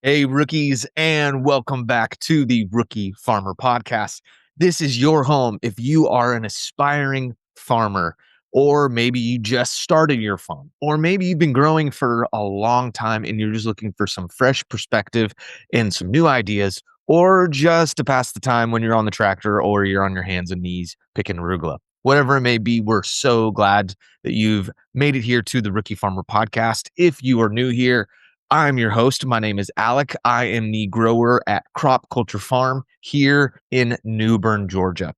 Hey, rookies, and welcome back to the Rookie Farmer Podcast. This is your home if you are an aspiring farmer, or maybe you just started your farm, or maybe you've been growing for a long time and you're just looking for some fresh perspective and some new ideas, or just to pass the time when you're on the tractor or you're on your hands and knees picking arugula. Whatever it may be, we're so glad that you've made it here to the Rookie Farmer Podcast. If you are new here, I'm your host. My name is Alec. I am the grower at Crop Culture Farm here in New Bern, Georgia.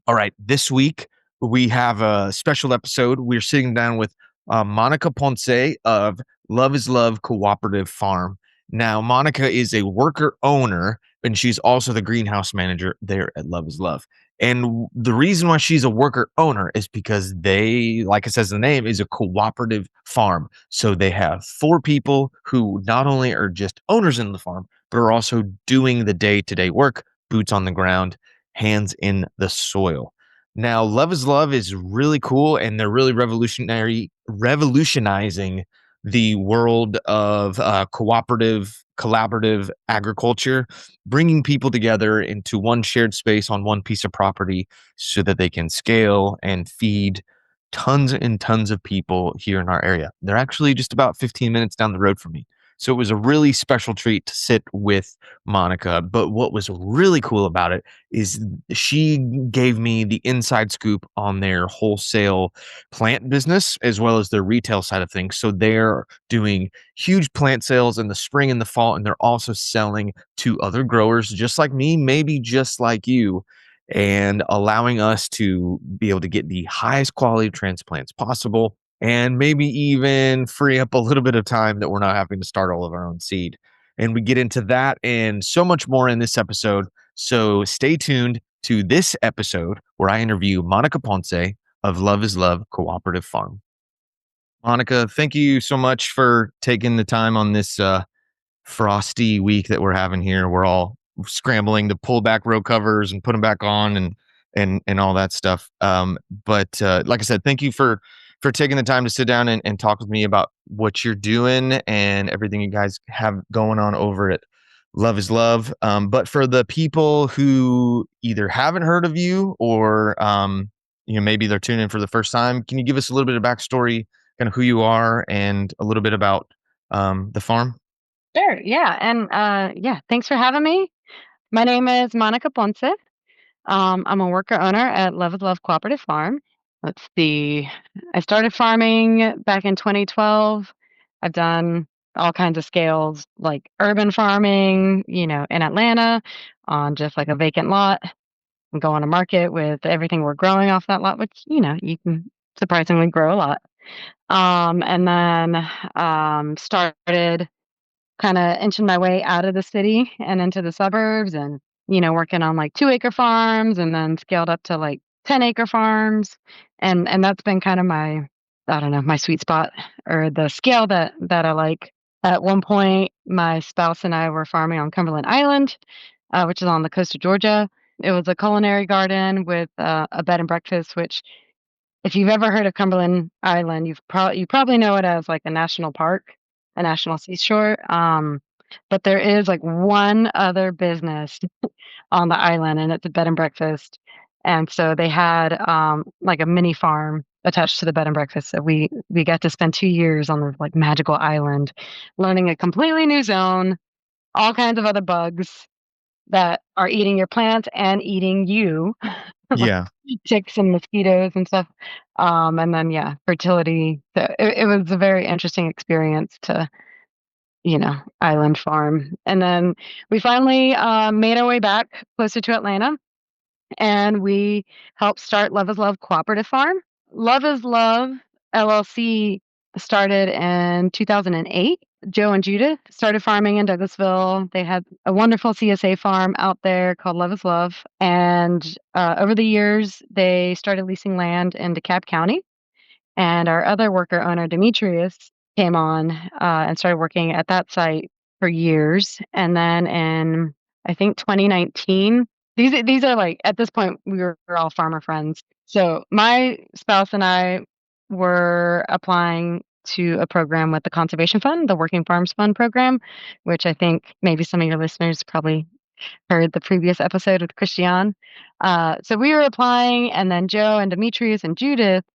All right, this week we have a special episode. We're sitting down with Monica Ponce of Love is Love Cooperative Farm. Now, Monica is a worker owner, and she's also the greenhouse manager there at Love is Love. And the reason why she's a worker owner is because they, like it says in the name, is a cooperative farm. So they have 4 people who not only are just owners in the farm, but are also doing the day-to-day work, boots on the ground, hands in the soil. Now, Love is Love is really cool, and they're really revolutionizing the world of collaborative agriculture, bringing people together into one shared space on one piece of property so that they can scale and feed tons and tons of people here in our area. They're actually just about 15 minutes down the road from me. So it was a really special treat to sit with Monica. But what was really cool about it is she gave me the inside scoop on their wholesale plant business as well as their retail side of things. So they're doing huge plant sales in the spring and the fall, and they're also selling to other growers just like me, maybe just like you, and allowing us to be able to get the highest quality transplants possible and maybe even free up a little bit of time that we're not having to start all of our own seed. And we get into that and so much more in this episode. So stay tuned to this episode where I interview Monica Ponce of Love is Love Cooperative Farm. Monica, thank you so much for taking the time on this frosty week that we're having here. We're all scrambling to pull back row covers and put them back on and all that stuff. But like I said, thank you for taking the time to sit down and talk with me about what you're doing and everything you guys have going on over at Love is Love. But for the people who either haven't heard of you or maybe they're tuning in for the first time, can you give us a little bit of backstory, kind of who you are and a little bit about the farm? Sure. Yeah. And yeah, thanks for having me. My name is Monica Ponce. I'm a worker owner at Love is Love Cooperative Farm. Let's see. I started farming back in 2012. I've done all kinds of scales, like urban farming, in Atlanta on just like a vacant lot and go on a market with everything we're growing off that lot, which, you can surprisingly grow a lot. And then started kind of inching my way out of the city and into the suburbs and, working on like 2-acre farms and then scaled up to like 10-acre farms. And that's been kind of my, I don't know, my sweet spot or the scale that I like. At one point, my spouse and I were farming on Cumberland Island, which is on the coast of Georgia. It was a culinary garden with a bed and breakfast, which if you've ever heard of Cumberland Island, you probably know it as like a national park, a national seashore. But there is like one other business on the island, and it's a bed and breakfast. And so they had like a mini farm attached to the bed and breakfast. So we got to spend 2 years on this like magical island, learning a completely new zone, all kinds of other bugs that are eating your plants and eating you. Like Yeah. ticks and mosquitoes and stuff. And then yeah, fertility. So it was a very interesting experience to, island farm. And then we finally made our way back closer to Atlanta and we helped start Love is Love Cooperative Farm. Love is Love LLC started in 2008. Joe and Judith started farming in Douglasville. They had a wonderful CSA farm out there called Love is Love. And over the years, they started leasing land in DeKalb County. And our other worker owner, Demetrius, came on and started working at that site for years. And then in, I think, 2019, these are like, at this point, we're all farmer friends. So my spouse and I were applying to a program with the Conservation Fund, the Working Farms Fund program, which I think maybe some of your listeners probably heard the previous episode with Christian. So we were applying, and then Joe and Demetrius and Judith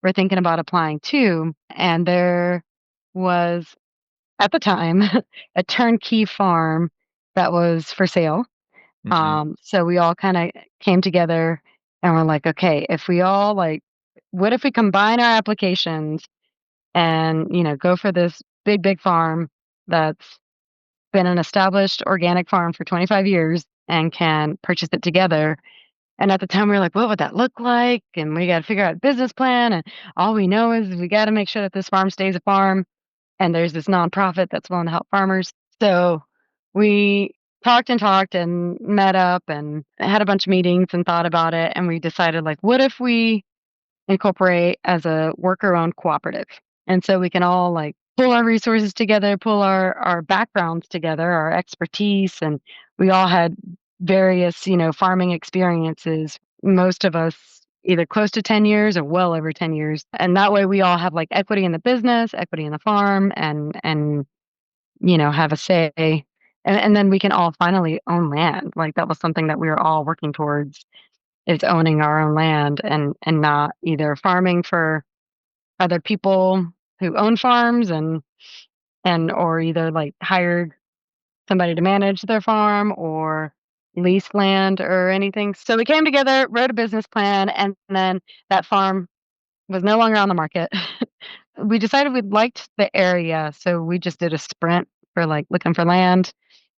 were thinking about applying too. And there was, at the time, a turnkey farm that was for sale. Hmm. So we all kind of came together and we're like, okay, if we all like, what if we combine our applications and, go for this big, big farm that's been an established organic farm for 25 years and can purchase it together. And at the time, we were like, what would that look like? And we got to figure out a business plan. And all we know is we got to make sure that this farm stays a farm. And there's this nonprofit that's willing to help farmers. So we talked and met up and had a bunch of meetings and thought about it. And we decided, like, what if we incorporate as a worker-owned cooperative? And so we can all like pull our resources together, pull our backgrounds together, our expertise, and we all had various, farming experiences. Most of us either close to 10 years or well over 10 years. And that way we all have like equity in the business, equity in the farm, and have a say. And then we can all finally own land. Like that was something that we were all working towards, is owning our own land and not either farming for other people who own farms and or either like hired somebody to manage their farm or lease land or anything. So we came together, wrote a business plan, and then that farm was no longer on the market. We decided we liked the area, so we just did a sprint for like looking for land.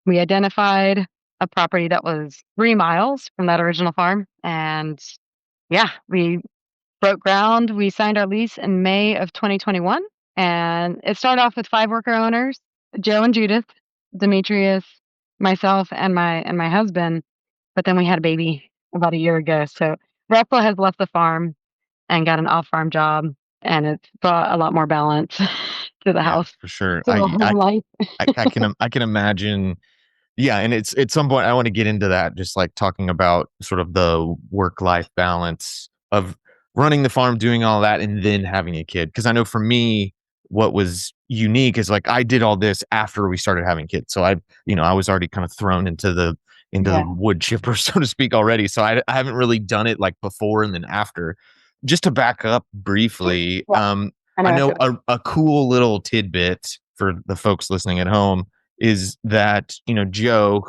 We identified a property that was 3 miles from that original farm, and yeah, we broke ground. We signed our lease in May of 2021, and it started off with 5 worker owners, Joe and Judith, Demetrius, myself, and my husband, but then we had a baby about a year ago, so Russell has left the farm and got an off-farm job, and it's brought a lot more balance to the Yeah, house, for sure. to the home life. I can imagine. Yeah, and it's at some point I want to get into that, just like talking about sort of the work-life balance of running the farm, doing all that, and then having a kid. Because I know for me, what was unique is like I did all this after we started having kids. So I was already kind of thrown into the Yeah. wood chipper, so to speak, already. So I haven't really done it like before and then after. Just to back up briefly, Yeah, I I know. know a cool little tidbit for the folks listening at home is that, Joe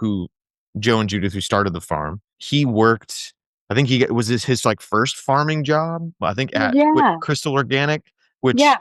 and Judith, who started the farm, he worked, I think was this his like first farming job, I think at Yeah, Crystal Organic, which yeah.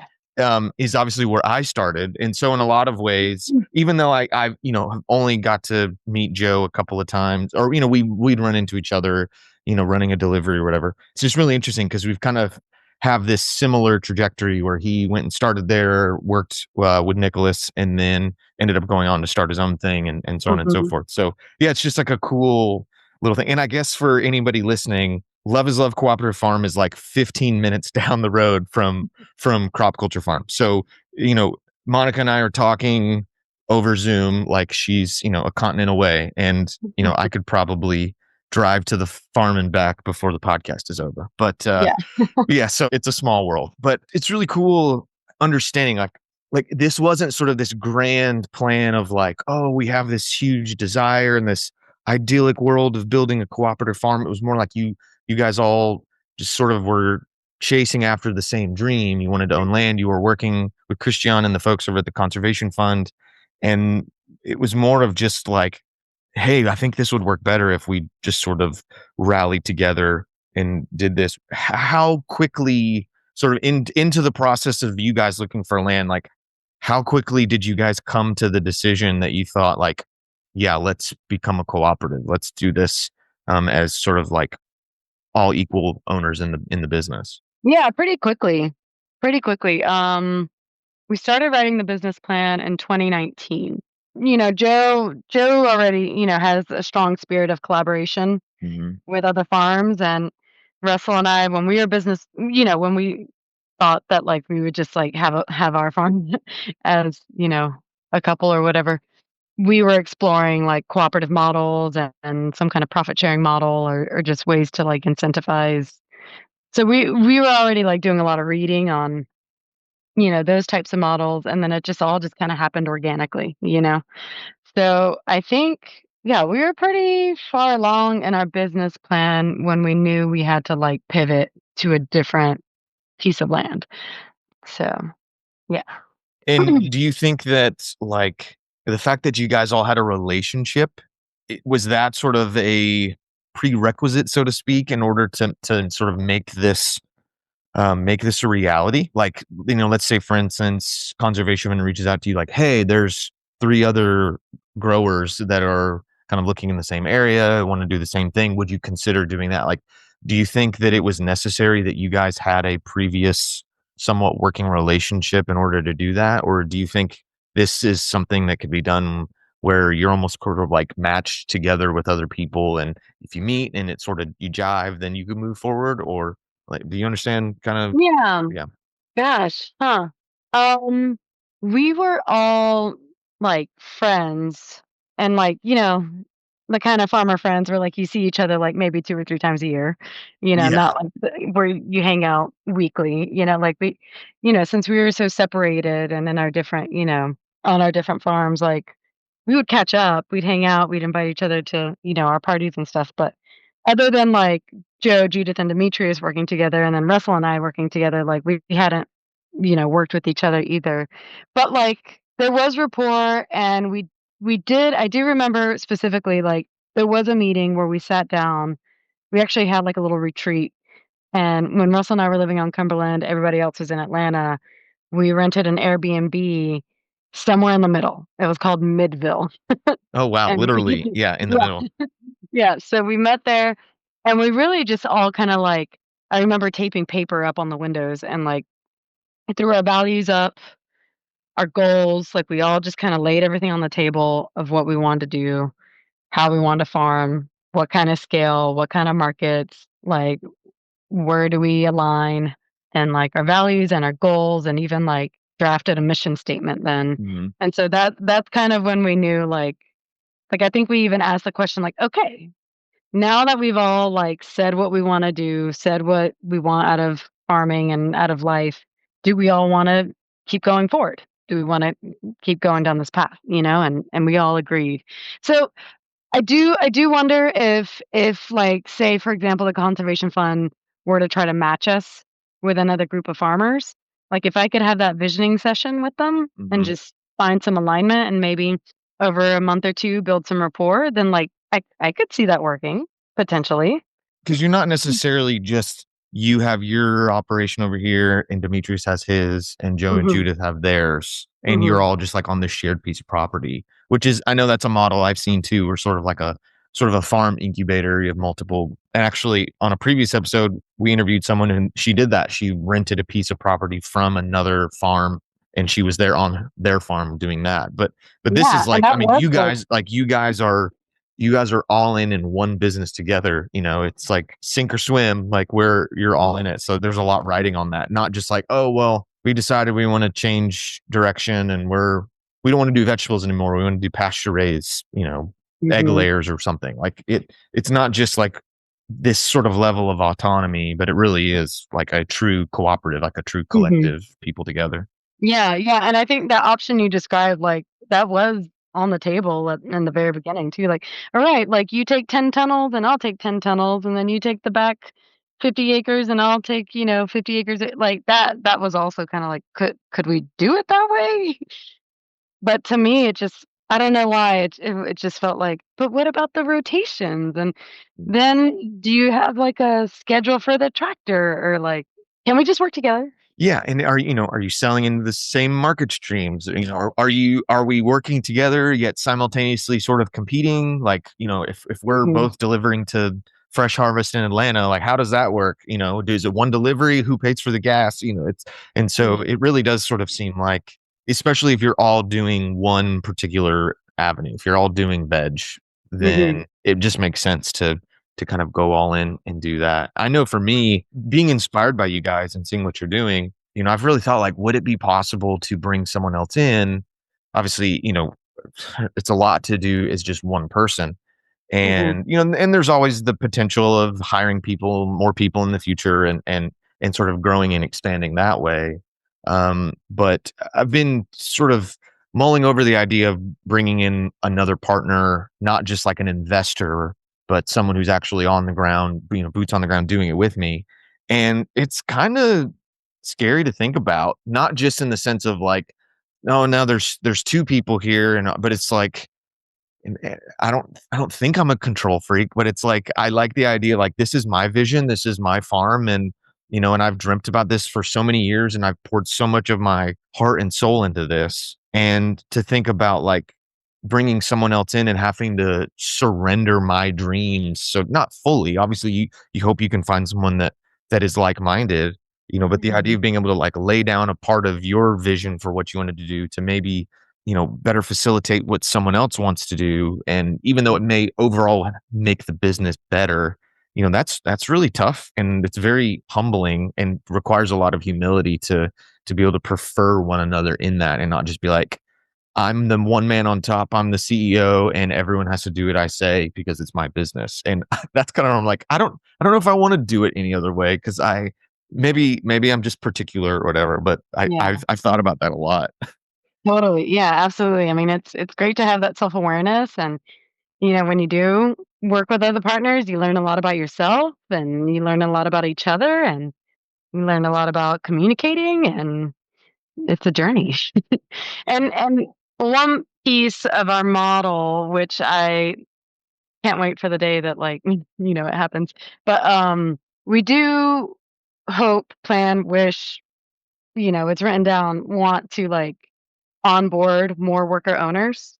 is obviously where I started. And so in a lot of ways, even though I've, have only got to meet Joe a couple of times, or, we'd run into each other, running a delivery or whatever. It's just really interesting because we've kind of have this similar trajectory where he went and started there, worked with Nicholas, and then ended up going on to start his own thing and so on and so Mhm. forth. So yeah, it's just like a cool little thing. And I guess for anybody listening, Love is Love Cooperative Farm is like 15 minutes down the road from Crop Culture Farm. So, you know, Monica and I are talking over Zoom like she's, a continent away. And, I could probably drive to the farm and back before the podcast is over. But Yeah. yeah, so it's a small world, but it's really cool understanding like this wasn't sort of this grand plan of like, oh, we have this huge desire and this idyllic world of building a cooperative farm. It was more like you guys all just sort of were chasing after the same dream. You wanted to own land. You were working with Christian and the folks over at the Conservation Fund. And it was more of just like, hey, I think this would work better if we just sort of rallied together and did this. How quickly, sort of into the process of you guys looking for land, like how quickly did you guys come to the decision that you thought like, yeah, let's become a cooperative. Let's do this as sort of like all equal owners in the business. Yeah, pretty quickly. Pretty quickly. We started writing the business plan in 2019. Joe already, has a strong spirit of collaboration Hmm. with other farms, and Russell and I, when we were business, when we thought that like we would just like have our farm as, a couple or whatever, we were exploring like cooperative models and some kind of profit sharing model or just ways to like incentivize. So we were already like doing a lot of reading on those types of models, and then it just all just kinda happened organically. So, I think, yeah, we were pretty far along in our business plan when we knew we had to, like, pivot to a different piece of land. So, yeah. And do you think that, like, the fact that you guys all had a relationship, was that sort of a prerequisite, so to speak, in order to sort of make this a reality? Like, let's say, for instance, conservation reaches out to you like, hey, there's three other growers that are kind of looking in the same area, want to do the same thing. Would you consider doing that? Like, do you think that it was necessary that you guys had a previous, somewhat working relationship in order to do that? Or do you think this is something that could be done where you're almost sort of like matched together with other people? And if you meet and it sort of you jive, then you can move forward? Or like, do you understand kind of Yeah. yeah. Gosh, huh. Um, we were all, like, friends and, like, the kind of farmer friends where, like, you see each other, like, maybe 2 or 3 times a year, Yeah. not like where you hang out weekly, like, since we were so separated and in our different, on our different farms, like, we would catch up, we'd hang out, we'd invite each other to, our parties and stuff, but other than, like, Joe, Judith, and Demetrius working together, and then Russell and I working together, like, we hadn't, worked with each other either. But, like, there was rapport, and we did I do remember specifically, like, there was a meeting where we sat down. We actually had, like, a little retreat, and when Russell and I were living on Cumberland, everybody else was in Atlanta, we rented an Airbnb somewhere in the middle. It was called Midville, Oh, wow, and literally, yeah, in the yeah. middle. Yeah, so we met there, and we really just all kinda, like, I remember taping paper up on the windows and, like, threw our values up, our goals, like, we all just kinda laid everything on the table of what we wanted to do, how we wanted to farm, what kinda scale, what kinda markets, like, where do we align, and, like, our values and our goals, and even, like, drafted a mission statement then. Mhm. And so that's kind of when we knew, I think we even asked the question, like, "Okay, now that we've all, like, said what we wanna do, said what we want out of farming and out of life, do we all wanna keep going forward? Do we wanna keep going down this path?" And we all agreed. So, I do wonder if, like, say, for example, the conservation fund were to try to match us with another group of farmers, like, if I could have that visioning session with them and Mhm. just find some alignment and maybe over a month or 2 build some rapport, then, like, I could see that working, potentially. 'Cause you're not necessarily just you have your operation over here, and Demetrius has his, and Joe and Mhm, Judith have theirs, and you're mhm, all just, like, on this shared piece of property, which is I know that's a model I've seen too, or sort of a farm incubator, you have multiple and actually, on a previous episode, we interviewed someone and she did that, she rented a piece of property from another farm, and she was there on their farm doing that, but this yeah, is and like I that mean, works, like you guys are all in one business together. It's like sink or swim, like where you're all in it. So there's a lot riding on that. Not just like, oh well, we decided we want to change direction and we don't want to do vegetables anymore. We want to do pasture raised, egg mhm, layers or something. Like it's not just like this sort of level of autonomy, but it really is like a true cooperative, like a true mhm. collective people together. Yeah, yeah, and I think that option you described, like, that was on the table in the very beginning too, like, "Alright, like, you take 10 tunnels and I'll take 10 tunnels, and then you take the back 50 acres and I'll take, 50 acres," like, that was also kinda like, "Could we do it that way?" But to me, it just I don't know why, it just felt like, "But what about the rotations? And then do you have, like, a schedule for the tractor?" Or, like, "Can we just work together?" Yeah, and are you selling into the same market streams? Are we working together yet simultaneously sort of competing? Like, if we're Mhm, both delivering to Fresh Harvest in Atlanta, like how does that work? Does it one delivery? Who pays for the gas? It's and so it really does sort of seem like, especially if you're all doing one particular avenue, if you're all doing veg, mhm, then it just makes sense to kind of go all in and do that. I know for me, being inspired by you guys and seeing what you're doing, I've really thought like, would it be possible to bring someone else in? Obviously, it's a lot to do as just one person. mhm. And and there's always the potential of hiring more people in the future and sort of growing and expanding that way. But I've been sort of mulling over the idea of bringing in another partner, not just like an investor, but someone who's actually on the ground, boots on the ground doing it with me. And it's kind of scary to think about, not just in the sense of like, oh, now there's two people here, but it's like, I don't think I'm a control freak, but it's like I like the idea, like this is my vision, this is my farm, and I've dreamt about this for so many years, and I've poured so much of my heart and soul into this, and to think about like bringing someone else in and having to surrender my dreams, so not fully. Obviously, you hope you can find someone that is like minded, but the idea Mhm. of being able to like lay down a part of your vision for what you wanted to do to maybe better facilitate what someone else wants to do. And even though it may overall make the business better, that's really tough, and it's very humbling and requires a lot of humility to be able to prefer one another in that and not just be like, I'm the one man on top, I'm the CEO, and everyone has to do what I say because it's my business. And that's kind of, I'm like, I don't know if I want to do it any other way because maybe I'm just particular or whatever, but Yeah. I've thought about that a lot. Totally. Yeah, absolutely. I mean, it's great to have that self-awareness and, when you do work with other partners, you learn a lot about yourself and you learn a lot about each other and you learn a lot about communicating and it's a journey. And one piece of our model, which I can't wait for the day that like, it happens. But we do hope, plan, wish, it's written down, want to like onboard more worker owners.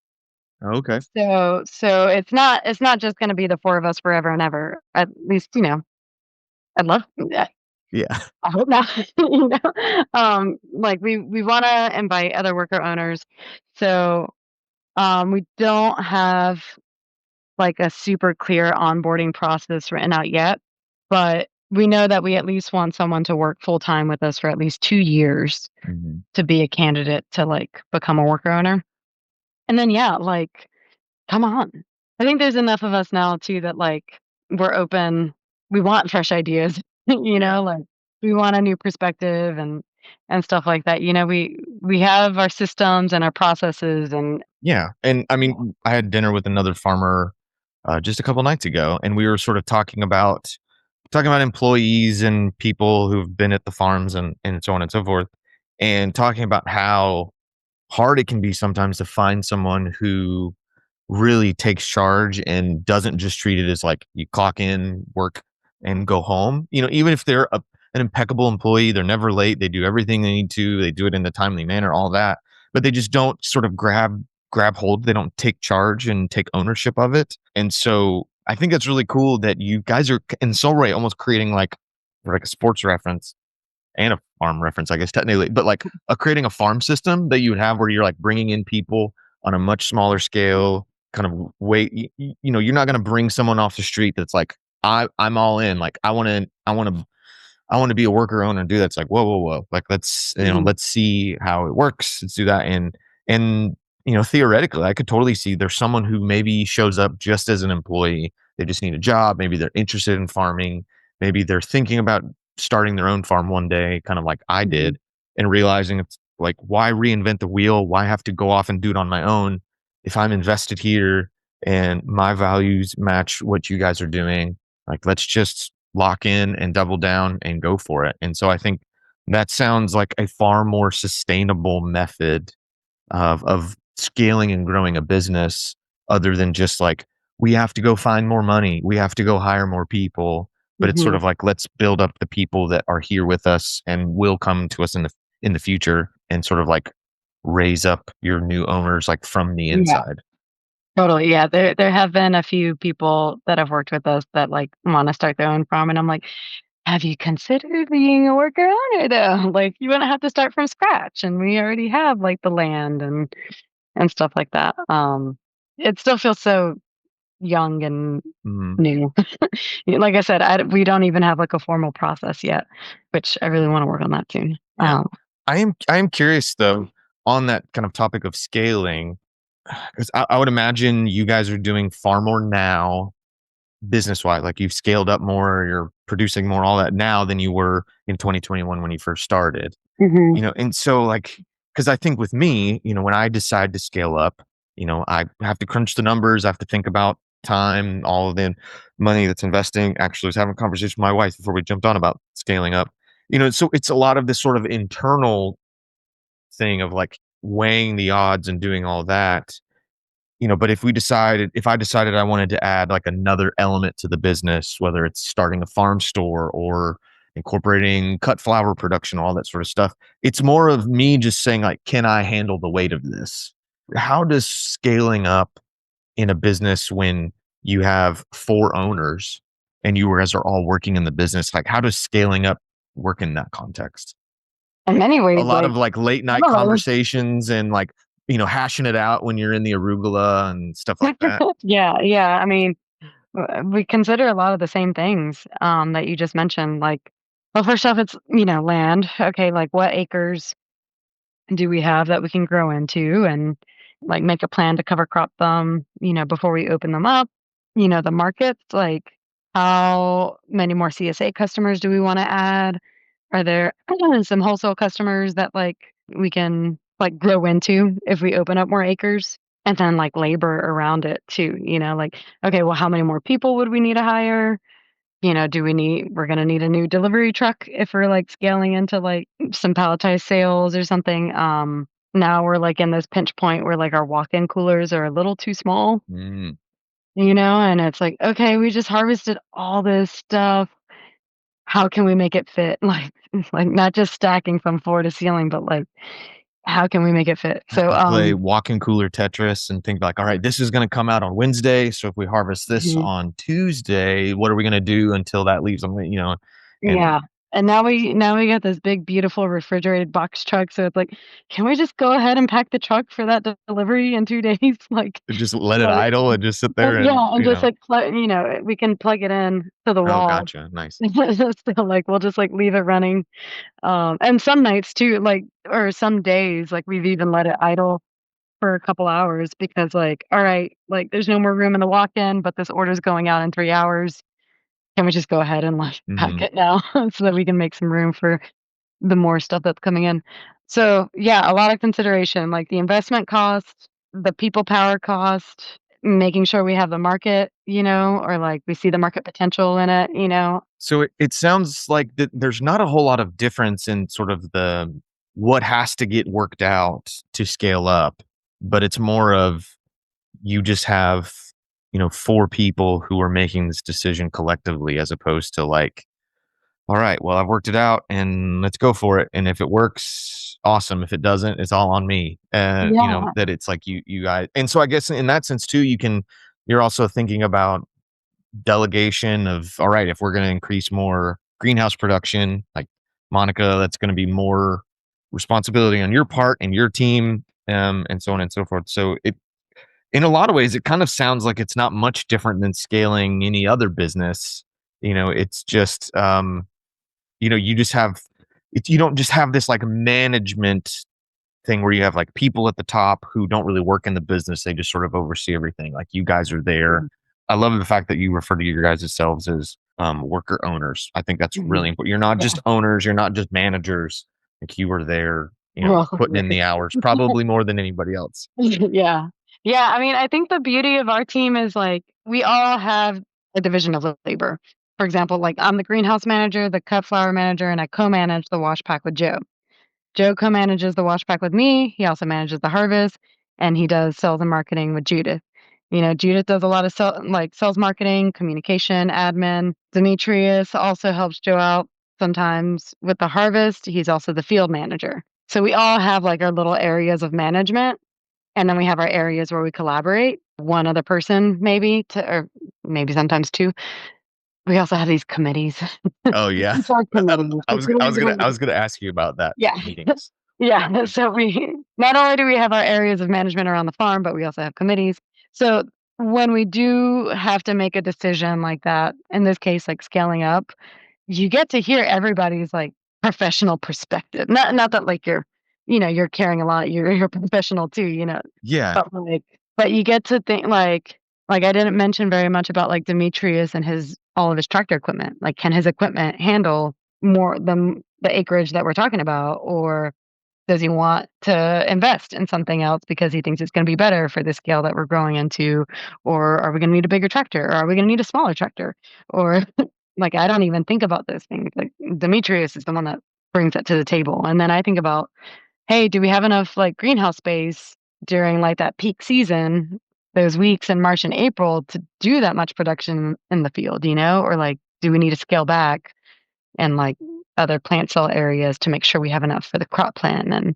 Okay. So it's not just gonna be the 4 of us forever and ever. At least, I'd love Yeah. I hope not, like, we wanna invite other worker owners. So, we don't have, like, a super clear onboarding process written out yet, but we know that we at least want someone to work full-time with us for at least 2 years Mhm. to be a candidate to, like, become a worker owner. And then, yeah, like, come on. I think there's enough of us now too that, like, we're open. We want fresh ideas, like, we want a new perspective and stuff like that. We have our systems and our processes and Yeah, and I yeah. mean, I had dinner with another farmer, just a couple nights ago, and we were sort of talking about employees and people who've been at the farms and so on and so forth, and talking about how hard it can be sometimes to find someone who really takes charge and doesn't just treat it as like you clock in, work, and go home. Even if they're an impeccable employee, they're never late, they do everything they need to, they do it in a timely manner, all that, but they just don't sort of grab hold. They don't take charge and take ownership of it. And so I think it's really cool that you guys are in Solray almost creating like a sports reference and a farm reference, I guess technically, but like creating a farm system that you would have where you're like bringing in people on a much smaller scale, kind of wait. You're not going to bring someone off the street that's like, I'm all in. Like I want to be a worker owner and do that. It's like, whoa, whoa, whoa. Like Mhm. let's see how it works. Let's do that. And theoretically, I could totally see there's someone who maybe shows up just as an employee. They just need a job. Maybe they're interested in farming. Maybe they're thinking about starting their own farm one day, kind of like I Mhm. did, and realizing it's like, why reinvent the wheel? Why have to go off and do it on my own if I'm invested here and my values match what you guys are doing? Like, let's just lock in and double down and go for it. And so I think that sounds like a far more sustainable method of scaling and growing a business, other than just like, we have to go find more money, we have to go hire more people. But it's sort Mhm. of like, let's build up the people that are here with us and will come to us in the future, and sort of like raise up your new owners like from the Yeah, inside. totally. Yeah, there have been a few people that have worked with us that, like, wanna start their own farm, and I'm like, "Have you considered being a worker owner, though? Like, you wouldn't have to start from scratch, and we already have, like, the land and stuff like that." It still feels so young and Mhm. new. Like I said, we don't even have, like, a formal process yet, which I really wanna work on that too. Yeah. I am curious though, on that kind of topic of scaling, because I would imagine you guys are doing far more now business wise. Like, you've scaled up more, you're producing more, all that now than you were in 2021 when you first started. Mhm. And so like, because I think with me, when I decide to scale up, I have to crunch the numbers. I have to think about time, all of the money that's investing. Actually, I was having a conversation with my wife before we jumped on about scaling up. So it's a lot of this sort of internal thing of like weighing the odds and doing all that. But if I decided I wanted to add like another element to the business, whether it's starting a farm store or incorporating cut flower production, all that sort of stuff, it's more of me just saying like, can I handle the weight of this? How does scaling up in a business when you have four owners and you guys are all working in the business, like how does scaling up work in that context? In many A ways, lot like, of like late night similar. conversations and like, hashing it out when you're in the arugula and stuff like that. Yeah, yeah, I mean, we consider a lot of the same things, that you just mentioned, like, well, first off, it's, land. Okay, like, what acres do we have that we can grow into and, like, make a plan to cover crop them, before we open them up? The markets, like, how many more CSA customers do we wanna add? Are there some wholesale customers that, like, we can, like, grow into if we open up more acres? And then, like, labor around it too, like, okay, well, how many more people would we need to hire? We're gonna need a new delivery truck if we're, like, scaling into, like, some palletized sales or something. Now we're, like, in this pinch point where, like, our walk-in coolers are a little too small, Mm. and it's like, "Okay, we just harvested all this stuff. How can we make it fit?" Like, not just stacking from floor to ceiling, but, like, how can we make it fit? So, You play walk-in cooler Tetris and think like, all right, this is going to come out on Wednesday. So if we harvest this mhm, on Tuesday, what are we going to do until that leaves them? And yeah, and now we got this big, beautiful refrigerated box truck, so it's like, "Can we just go ahead and pack the truck for that delivery in 2 days?" Like just let it like idle and just sit there and, yeah, and just, like, we can plug it in to the oh, wall. gotcha. Nice. So, like, we'll just, like, leave it running, and some nights too, like or some days, like, we've even let it idle for a couple hours because, like, "All right, like, there's no more room in the walk-in, but this order's going out in 3 hours. Can we just go ahead and, like, pack Hmm. it now so that we can make some room for the more stuff that's coming in?" So, yeah, a lot of consideration, like the investment cost, the people power cost, making sure we have the market, or, like, we see the market potential in it. So it sounds like that there's not a whole lot of difference in sort of the what has to get worked out to scale up, but it's more of you just have, four people who are making this decision collectively as opposed to like, all right, well, I've worked it out and let's go for it. And if it works, awesome. If it doesn't, it's all on me. Yeah. That it's like you guys. And so I guess in that sense too, you're also thinking about delegation of, all right, if we're going to increase more greenhouse production, like Monica, that's going to be more responsibility on your part and your team, and so on and so forth. So in a lot of ways, it kind of sounds like it's not much different than scaling any other business. It's just, you just have, you don't just have this like management thing where you have like people at the top who don't really work in the business. They just sort of oversee everything. Like you guys are there. Mhm, I love the fact that you refer to your guys selves as worker owners. I think that's really mhm. important. You're not Yeah. just owners. You're not just managers. Like you are there, Well, putting in right. the hours, probably more than anybody else. Yeah. Yeah, I mean, I think the beauty of our team is, like, we all have a division of labor. For example, like, I'm the greenhouse manager, the cut flower manager, and I co-manage the wash pack with Joe. Joe co-manages the wash pack with me, he also manages the harvest, and he does sales and marketing with Judith. Judith does a lot of sales marketing, communication, admin. Demetrius also helps Joe out sometimes with the harvest, he's also the field manager. So we all have, like, our little areas of management, and then we have our areas where we collaborate, one other person maybe to or maybe sometimes 2. We also have these committees. Oh yeah. It's our committees. It's really, I really was gonna ask you about that yeah. meetings. Yeah, so we not only do we have our areas of management around the farm, but we also have committees. So when we do have to make a decision like that, in this case, like scaling up, you get to hear everybody's like professional perspective. Not that like you're carrying a lot, you're a professional too, Yeah. but you get to think like I didn't mention very much about like Demetrius and his all of his tractor equipment. Like can his equipment handle more the acreage that we're talking about, or does he want to invest in something else because he thinks it's gonna be better for the scale that we're growing into? Or are we gonna need a bigger tractor? Or are we gonna need a smaller tractor? Or like, I don't even think about those things. Like, Demetrius is the one that brings that to the table. And then I think about, hey, do we have enough like greenhouse space during like that peak season, those weeks in March and April to do that much production in the field, you know? Or like, do we need to scale back and like other plant cell areas to make sure we have enough for the crop plan?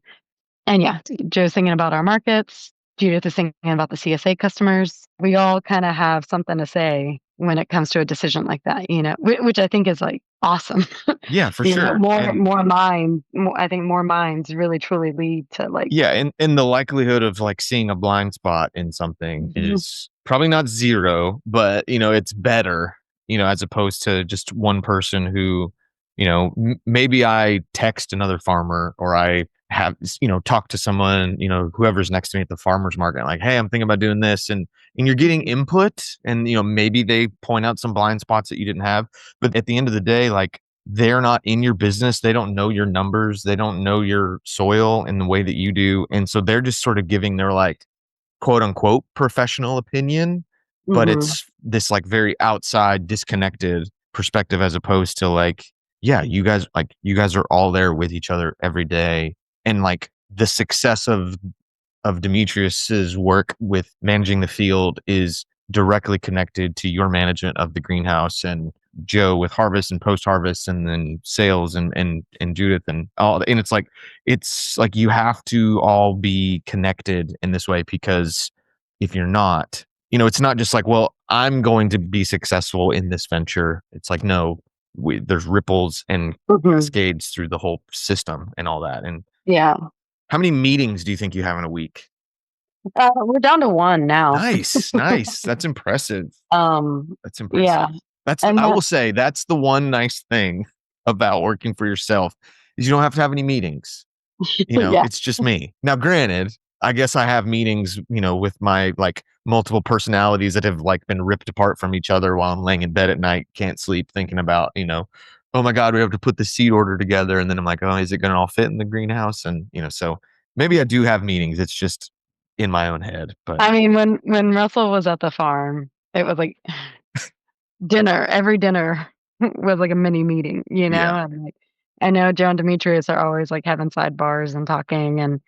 And yeah, Joe's thinking about our markets. Judith is thinking about the CSA customers. We all kind of have something to say when it comes to a decision like that, you know, which I think is like awesome. Yeah, for You know, sure. And more minds. I think more minds really truly lead to like. yeah, and the likelihood of like seeing a blind spot in something Mhm, is probably not zero, but it's better, as opposed to just one person who, maybe I text another farmer or I have, talk to someone, whoever's next to me at the farmer's market, like, hey, I'm thinking about doing this. And you're getting mhm, input and, maybe they point out some blind spots that you didn't have. But at the end of the day, like, they're not in your business. They don't know your numbers. They don't know your soil in the way that you do. And so they're just sort of giving their like quote unquote professional opinion, but mhm, it's this like very outside disconnected perspective as opposed to like, yeah, you guys are all there with each other every day. And like the success of Demetrius's work with managing the field is directly connected to your management of the greenhouse, and Joe with harvest and post harvest and then sales and Judith and all. And it's like you have to all be connected in this way, because if you're not, it's not just like, well, I'm going to be successful in this venture. It's like, no, there's ripples and mhm. cascades through the whole system and all that. And Yeah. how many meetings do you think you have in a week? We're down to one now. Nice, nice. That's impressive. Um, That's impressive. yeah, and I that will say that's the one nice thing about working for yourself is you don't have to have any meetings. yeah. It's just me. Now, granted, I guess I have meetings, with my like multiple personalities that have like been ripped apart from each other while I'm laying in bed at night, can't sleep, thinking about, oh my God, we have to put the seed order together. And then I'm like, oh, is it going to all fit in the greenhouse? And, so maybe I do have meetings. It's just in my own head. But I mean, when Russell was at the farm, it was like dinner. Every dinner was like a mini meeting, you know? yeah. And like, I know Joe and Demetrius are always like having sidebars and talking, and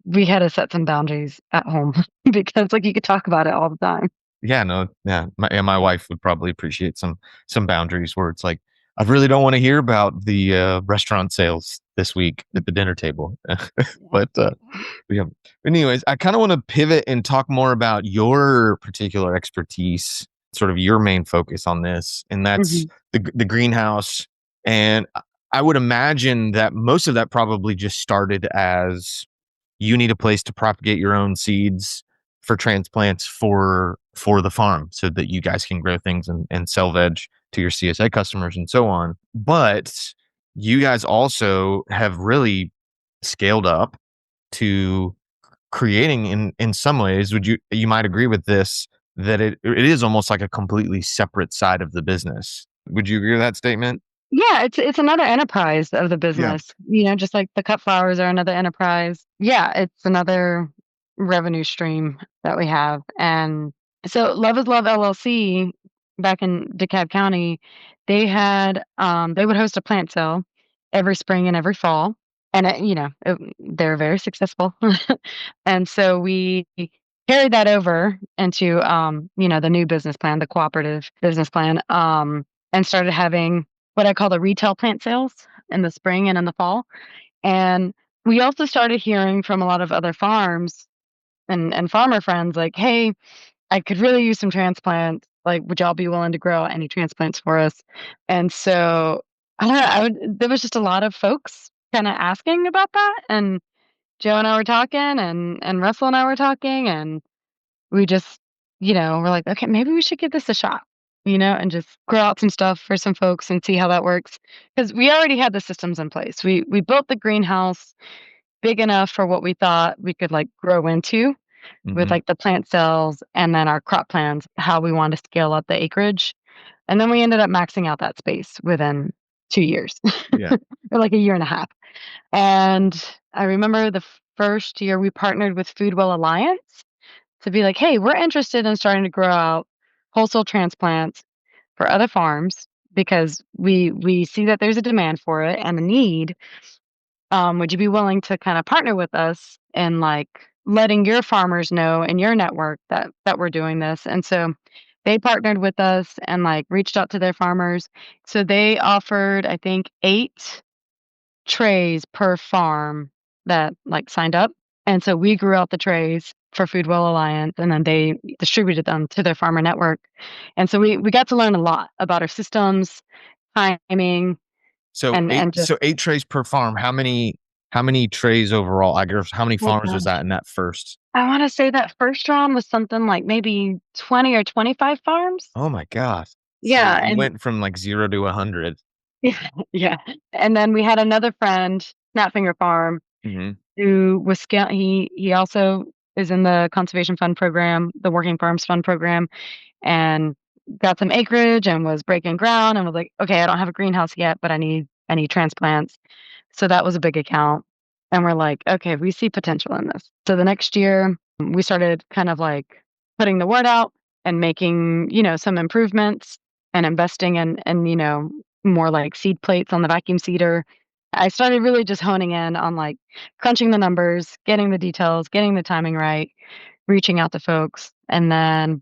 we had to set some boundaries at home because like you could talk about it all the time. Yeah, no, yeah. My wife would probably appreciate some boundaries where it's like, I really don't want to hear about the restaurant sales this week at the dinner table. But yeah. Anyways, I kind of want to pivot and talk more about your particular expertise, sort of your main focus on this, and that's Mhm. the greenhouse. And I would imagine that most of that probably just started as you need a place to propagate your own seeds for transplants for the farm so that you guys can grow things and sell veg to your CSA customers and so on. But you guys also have really scaled up to creating in some ways, you might agree with this, that it is almost like a completely separate side of the business. Would you agree with that statement? Yeah, it's another enterprise of the Yeah. business, you know, just like the cut flowers are another enterprise. Yeah, it's another revenue stream that we have. And so Love is Love LLC back in DeKalb County, they would host a plant sale every spring and every fall. And they're very successful. And so we carried that over into the new business plan, the cooperative business plan, and started having what I call the retail plant sales in the spring and in the fall. And we also started hearing from a lot of other farms and farmer friends like, "Hey, I could really use some transplants. Like, would y'all be willing to grow any transplants for us?" And so I don't know, there was just a lot of folks kind of asking about that. And Joe and I were talking, and Russell and I were talking, and we just, we're like, okay, maybe we should give this a shot, and just grow out some stuff for some folks and see how that works. Because we already had the systems in place. We built the greenhouse big enough for what we thought we could like grow into with Hmm. like the plant cells and then our crop plans, how we want to scale up the acreage. And then we ended up maxing out that space within. 2 years Yeah. or like a year and a half. And I remember the first year we partnered with Foodwell Alliance to be like, "Hey, we're interested in starting to grow out wholesale transplants for other farms because we see that there's a demand for it and a need. Would you be willing to kind of partner with us in like letting your farmers know in your network that we're doing this?" And so they partnered with us and like reached out to their farmers. So they offered, I think, 8 trays per farm that like signed up. And so we grew out the trays for Foodwell Alliance and then they distributed them to their farmer network. And so we got to learn a lot about our systems, timing, So and just 8 trays per farm. How many trays overall? I guess how many oh farms was gosh. that in that first? I want to say that first round was something like maybe 20 or 25 farms. Oh my gosh. So Yeah, you and went from like 0 to 100. yeah, yeah. And then we had another friend, Snapfinger Farm, Mhm. who was he also is in the conservation fund program, the working farms fund program, and got some acreage and was breaking ground and was like, "Okay, I don't have a greenhouse yet, but I need transplants." So that was a big account. And we're like, "Okay, we see potential in this." So the next year, we started kind of like putting the word out and making, some improvements and investing in more like seed plates on the vacuum seeder. I started really just honing in on like crunching the numbers, getting the details, getting the timing right, reaching out to folks. And then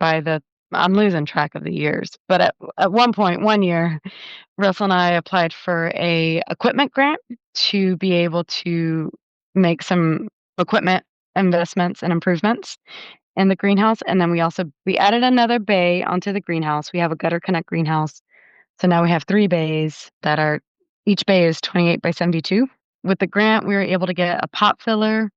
I'm losing track of the years, but at one point, one year, Russell and I applied for a equipment grant to be able to make some equipment investments and improvements in the greenhouse. And then we added another bay onto the greenhouse. We have a gutter connect greenhouse. So now we have 3 bays that are each bay is 28 by 72. With the grant, we were able to get a pot filler,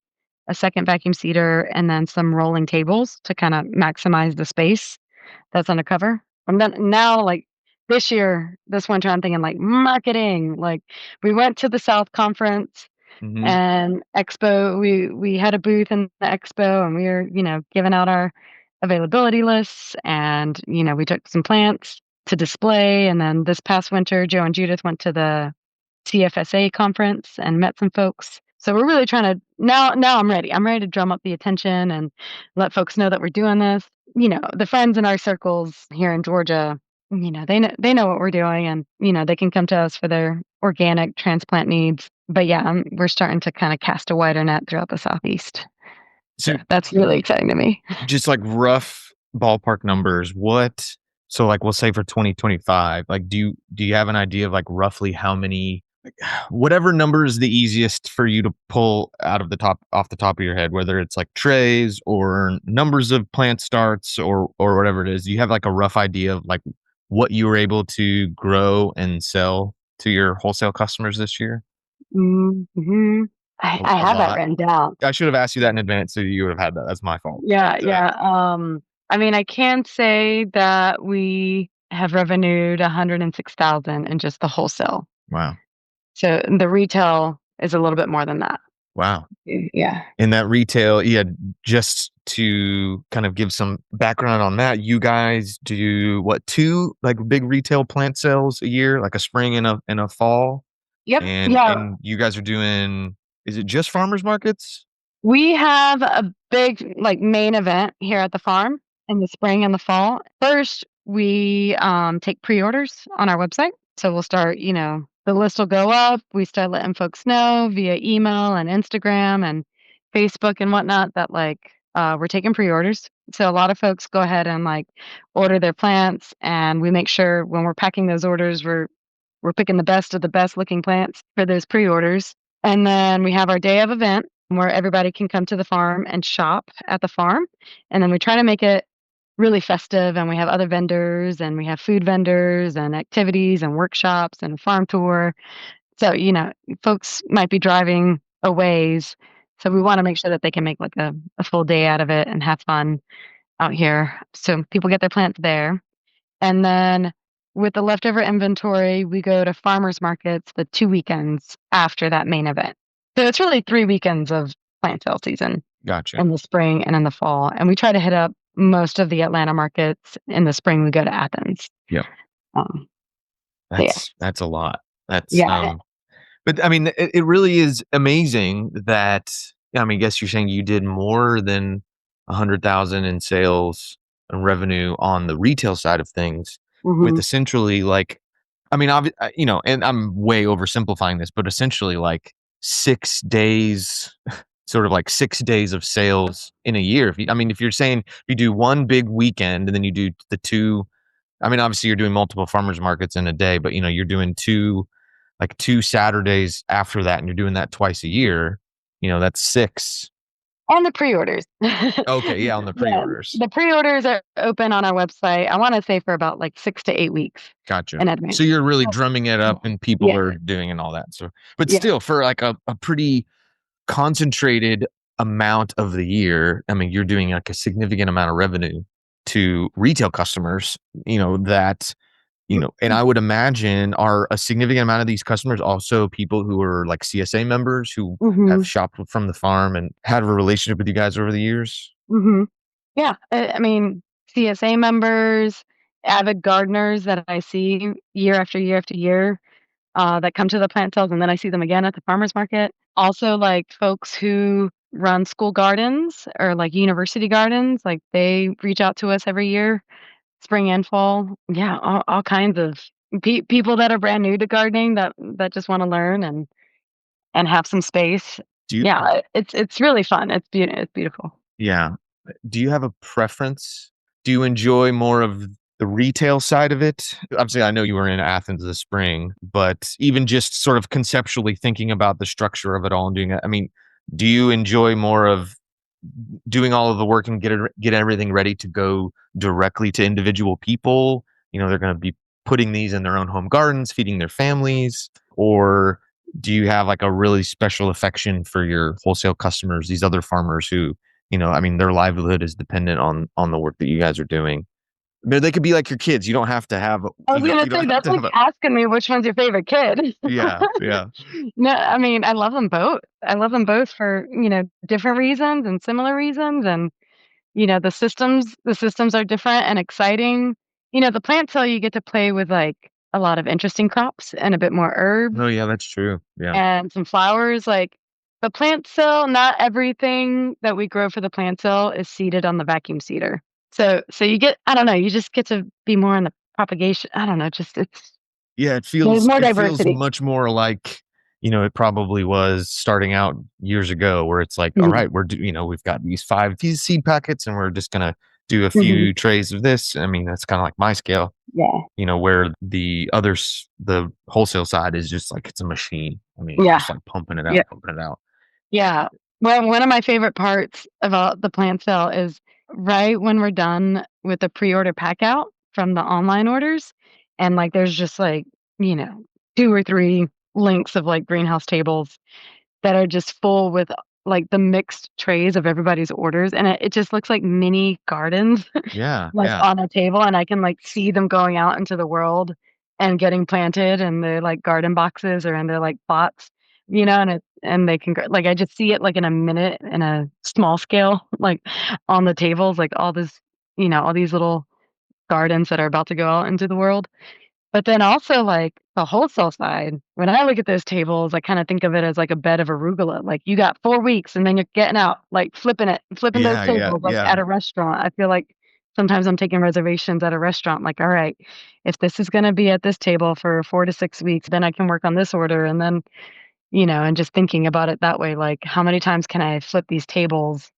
a second vacuum seeder, and then some rolling tables to kind of maximize the space that's undercover. And then now, like this year, this winter, I'm thinking like marketing. Like we went to the South Conference Mhm. and Expo. We had a booth in the Expo, and we were giving out our availability lists, and we took some plants to display. And then this past winter, Joe and Judith went to the CFSA conference and met some folks. So we're really trying to now I'm ready. I'm ready to drum up the attention and let folks know that we're doing this. The friends in our circles here in Georgia, they know what we're doing and they can come to us for their organic transplant needs. But yeah, we're starting to kind of cast a wider net throughout the southeast. So So that's really exciting to me. just like rough ballpark numbers, so like we'll say for 2025, like do you have an idea of like roughly how many like, whatever number is the easiest for you to pull out of the top off the top of your head, whether it's like trays or numbers of plant starts or whatever it is. Do you have like a rough idea of like what you were able to grow and sell to your wholesale customers this year? Hmm. I A have that lot. written down. I should have asked you that in advance so you would have had that. That's my fault. Yeah, But, yeah. I mean, I can say that we have revenued 106,000 in just the wholesale. wow. So the retail is a little bit more than that. Wow. Yeah. In that retail, yeah, just to kind of give some background on that, you guys do what, 2, like, big retail plant sales a year, like a spring and a fall? Yep. Yeah. And you guys are doing is it just farmers markets? We have a big, like, main event here at the farm in the spring and the fall. First, we, take pre-orders on our website. So we'll start, the list will go up. We start letting folks know via email and Instagram and Facebook and whatnot that, like, we're taking pre-orders. So a lot of folks go ahead and, like, order their plants, and we make sure when we're packing those orders, we're picking the best of the best looking plants for those pre-orders. And then we have our day of event where everybody can come to the farm and shop at the farm. And then we try to make it really festive, and we have other vendors and we have food vendors and activities and workshops and a farm tour. So, folks might be driving a ways. So we want to make sure that they can make like a full day out of it and have fun out here. So people get their plants there. And then with the leftover inventory, we go to farmers markets the 2 weekends after that main event. So it's really 3 weekends of plant sale season Gotcha. in the spring and in the fall, and we try to hit up most of the Atlanta markets. In the spring, we go to Athens. Yep. Um, so yeah. That's a lot. That's Yeah. but I mean, it really is amazing that, I mean, I guess you're saying you did more than 100,000 in sales and revenue on the retail side of things with Mhm. essentially like, I mean, and I'm way oversimplifying this, but essentially like 6 days, sort of like 6 days of sales in a year. I mean, if you're saying you do one big weekend and then you do the two, I mean, obviously you're doing multiple farmers markets in a day, but you're doing two Saturdays after that, and you're doing that twice a year, that's six. And the pre-orders. Okay, yeah, on the Yeah, pre-orders. the pre-orders are open on our website, I wanna say for about, like, 6 to 8 weeks Gotcha. in So advance. you're really So drumming it yeah. up and people Yeah, are doing and all that. So, but yeah. still, for like a pretty concentrated amount of the year, I mean, you're doing like a significant amount of revenue to retail customers, that and I would imagine are a significant amount of these customers also people who are like CSA members who have Mhm, shopped from the farm and had a relationship with you guys over the years? mhm. Yeah, I mean, CSA members, avid gardeners that I see year after year after year, that come to the plant sales, and then I see them again at the farmer's market. Also, like, folks who run school gardens or, like, university gardens, like, they reach out to us every year, spring and fall. Yeah, all kinds of people that are brand new to gardening that just wanna learn and have some space. Do you Yeah, it's really fun. It's beautiful. Yeah. Do you have a preference? Do you enjoy more of the retail side of it? Obviously, I know you were in Athens this spring, but even just sort of conceptually thinking about the structure of it all and doing it, I mean, do you enjoy more of doing all of the work and get everything ready to go directly to individual people? They're going to be putting these in their own home gardens, feeding their families, or do you have like a really special affection for your wholesale customers, these other farmers who, I mean, their livelihood is dependent on the work that you guys are doing. But they could be like your kids. You don't have to have, I was gonna you don't say, have that's to have like a, asking me which one's your favorite kid. yeah, yeah. No, I mean, I love them both. I love them both for, different reasons and similar reasons, and, the systems are different and exciting. The plant cell, you get to play with, like, a lot of interesting crops and a bit more herbs No, yeah, that's true. Yeah. and some flowers, like, the plant cell, not everything that we grow for the plant cell is seeded on the vacuum seeder. So you get I don't know, you just get to be more in the propagation I don't know, just Yeah, there's more it feels diversity. much more like, it probably was starting out years ago where it's like, all Mhm, right, we've got these these seed packets and we're just gonna do a mhm, few trays of this. I mean, that's kind of like my scale, yeah, where the wholesale side is just like it's a machine. I mean, it's yeah, just like yeah, pumping it out. yeah. Well, one of my favorite parts about the plant cell is right when we're done with the pre-order pack out from the online orders, and, like, there's just, like, you know, 2 or 3 links of, like, greenhouse tables that are just full with, like, the mixed trays of everybody's orders, and it just looks like mini gardens, Yeah, like, yeah. on a table, and I can, like, see them going out into the world and getting planted in their, like, garden boxes or in their, like, pots, and they can gr like, I just see it, like, in a minute in a small scale, like, on the tables, like, all these little gardens that are about to go out into the world. But then also, like, the wholesale side, when I look at those tables, I kinda think of it as like a bed of arugula, like, you got 4 weeks and then you're getting out, like, flipping those Yeah, yeah, tables like yeah. at a restaurant. I feel like sometimes I'm taking reservations at a restaurant, like, "Alright, if this is gonna be at this table for 4 to 6 weeks, then I can work on this order," and then, and just thinking about it that way, like, how many times can I flip these tables